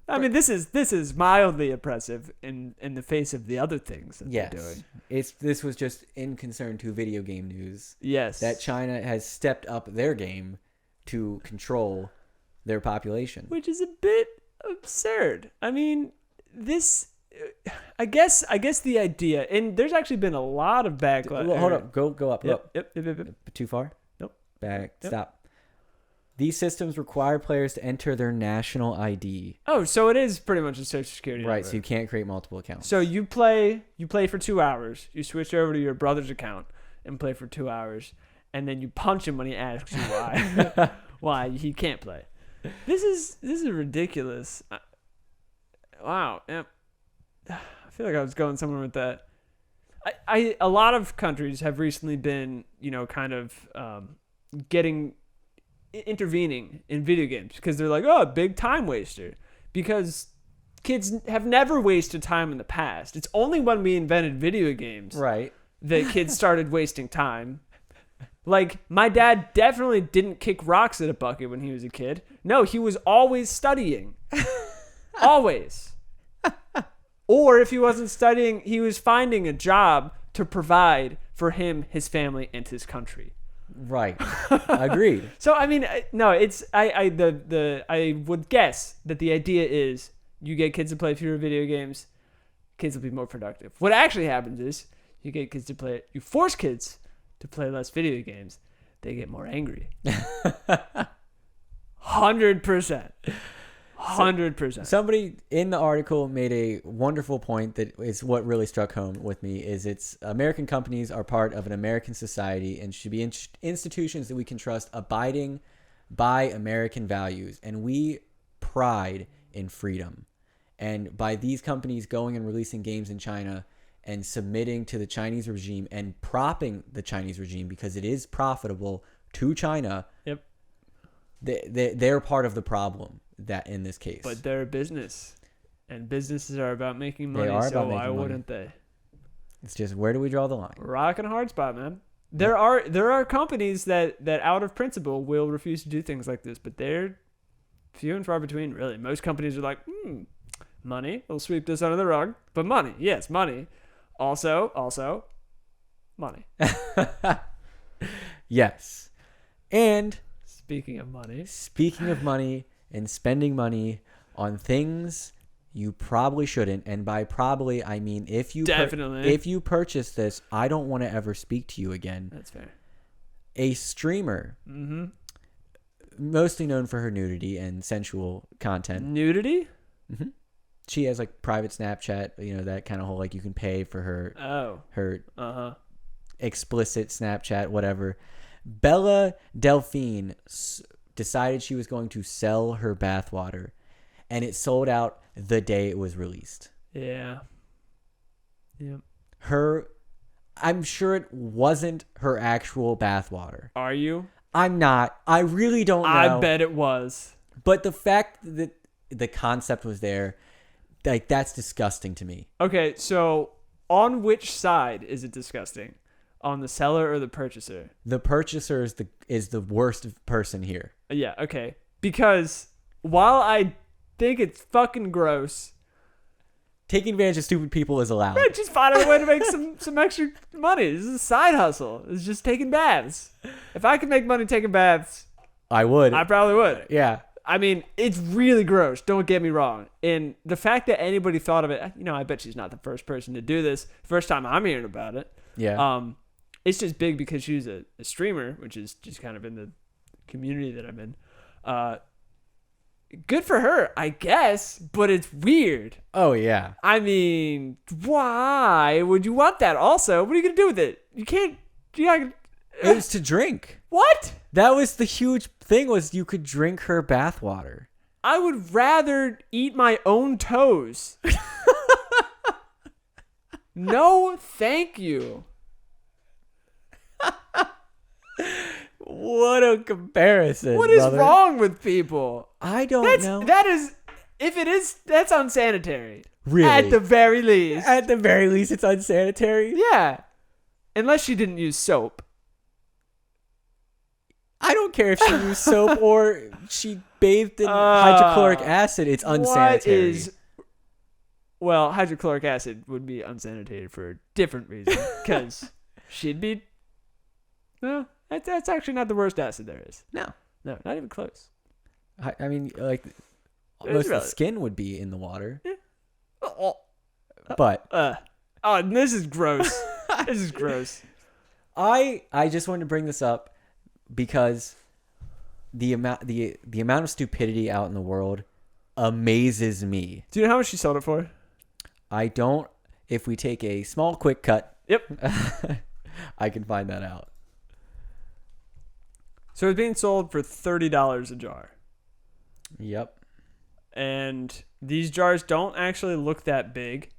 I mean, this is mildly oppressive in the face of the other things that they're doing. This was just in concern to video game news. Yes. That China has stepped up their game to control their population. Which is a bit absurd. I mean, I guess the idea, and there's actually been a lot of backlash. Hold up. Go up. Yep. Too far? Nope. Back. Yep. Stop. These systems require players to enter their national ID. Oh, so it is pretty much a social security Right, number. so you can't create multiple accounts. So you play for 2 hours. You switch over to your brother's account and play for 2 hours, and then you punch him when he asks you why. Why he can't play. This is ridiculous. Wow. Yeah. I feel like I was going somewhere with that. A lot of countries have recently been, kind of intervening in video games because they're like, oh, big time waster. Because kids have never wasted time in the past. It's only when we invented video games that kids started wasting time. Like, my dad definitely didn't kick rocks at a bucket when he was a kid. No, he was always studying. Always. Or if he wasn't studying, he was finding a job to provide for him, his family, and his country. Right. Agreed. So, I mean, no, it's, I would guess that the idea is you get kids to play fewer video games, kids will be more productive. What actually happens is you force kids to play less video games, they get more angry. 100%. 100%. Somebody in the article made a wonderful point that is what really struck home with me is it's American companies are part of an American society and should be institutions that we can trust abiding by American values. And we pride in freedom. And by these companies going and releasing games in China and submitting to the Chinese regime and propping the Chinese regime because it is profitable to China, yep, they're part of the problem that in this case. But they're a business, and businesses are about making money. So why wouldn't they? It's just, where do we draw the line? Rock and a hard spot, man. There are companies that out of principle will refuse to do things like this, but they're few and far between, really. Most companies are like, money, we'll sweep this under the rug. But money, yes, money. Also, money. Yes. And speaking of money and spending money on things you probably shouldn't, and by probably I mean if you purchase this, I don't want to ever speak to you again. That's fair. A streamer, mostly known for her nudity and sensual content. Nudity? Mm-hmm. She has like private Snapchat, that kind of whole like you can pay for her explicit Snapchat, whatever. Bella Delphine decided she was going to sell her bathwater, and it sold out the day it was released. Yeah. Yep. I'm sure it wasn't her actual bathwater. Are you? I'm not. I really don't know. I bet it was. But the fact that the concept was there, like, that's disgusting to me. Okay, so on which side is it disgusting? On the seller or the purchaser? The purchaser is the worst person here. Yeah, okay. Because while I think it's fucking gross, taking advantage of stupid people is allowed. Yeah, just find a way to make some extra money. This is a side hustle. It's just taking baths. If I could make money taking baths, I would. I probably would. Yeah. I mean, it's really gross. Don't get me wrong. And the fact that anybody thought of it, I bet she's not the first person to do this. First time I'm hearing about it. Yeah. It's just big because she's a streamer, which is just kind of in the community that I'm in. Good for her, I guess, but it's weird. Oh, yeah. I mean, why would you want that also? What are you going to do with it? It was to drink. What? That was the huge thing, was you could drink her bathwater. I would rather eat my own toes. No, thank you. What a comparison. What is wrong with people? I don't know. That's unsanitary. Really? At the very least. At the very least, it's unsanitary? Yeah. Unless she didn't use soap. I don't care if she used soap or she bathed in hydrochloric acid. It's unsanitary. Well, hydrochloric acid would be unsanitary for a different reason. Because she'd be... No, that's actually not the worst acid there is. No, not even close. I mean, like, most of the skin would be in the water. Yeah. But this is gross. This is gross. I just wanted to bring this up because the amount of stupidity out in the world amazes me. Do you know how much she sold it for? I don't. If we take a small quick cut, yep, I can find that out. So it's being sold for $30 a jar. Yep. And these jars don't actually look that big.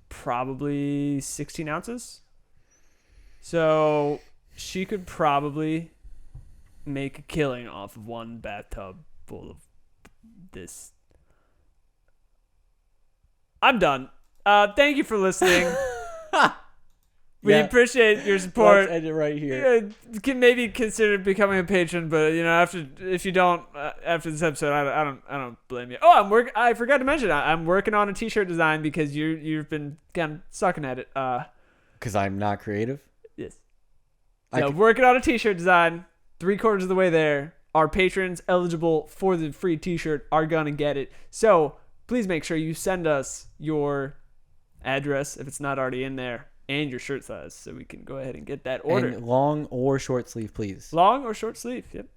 Probably 16 ounces. So she could probably make a killing off of one bathtub full of this. I'm done. Thank you for listening. We appreciate your support. Let's end it right here. Can maybe consider becoming a patron, but if you don't after this episode, I don't blame you. Oh, I forgot to mention I'm working on a t-shirt design because you've been kind of sucking at it. Because I'm not creative. Yes. Working on a t-shirt design. 3/4 of the way there. Our patrons eligible for the free t-shirt are gonna get it. So please make sure you send us your address if it's not already in there. And your shirt size, so we can go ahead and get that ordered. And long or short sleeve, please. Long or short sleeve, yep.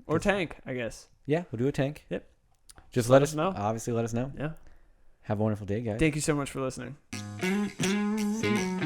Or tank, I guess. Yeah, we'll do a tank. Yep. Just let us know. Obviously, let us know. Yeah. Have a wonderful day, guys. Thank you so much for listening. See you.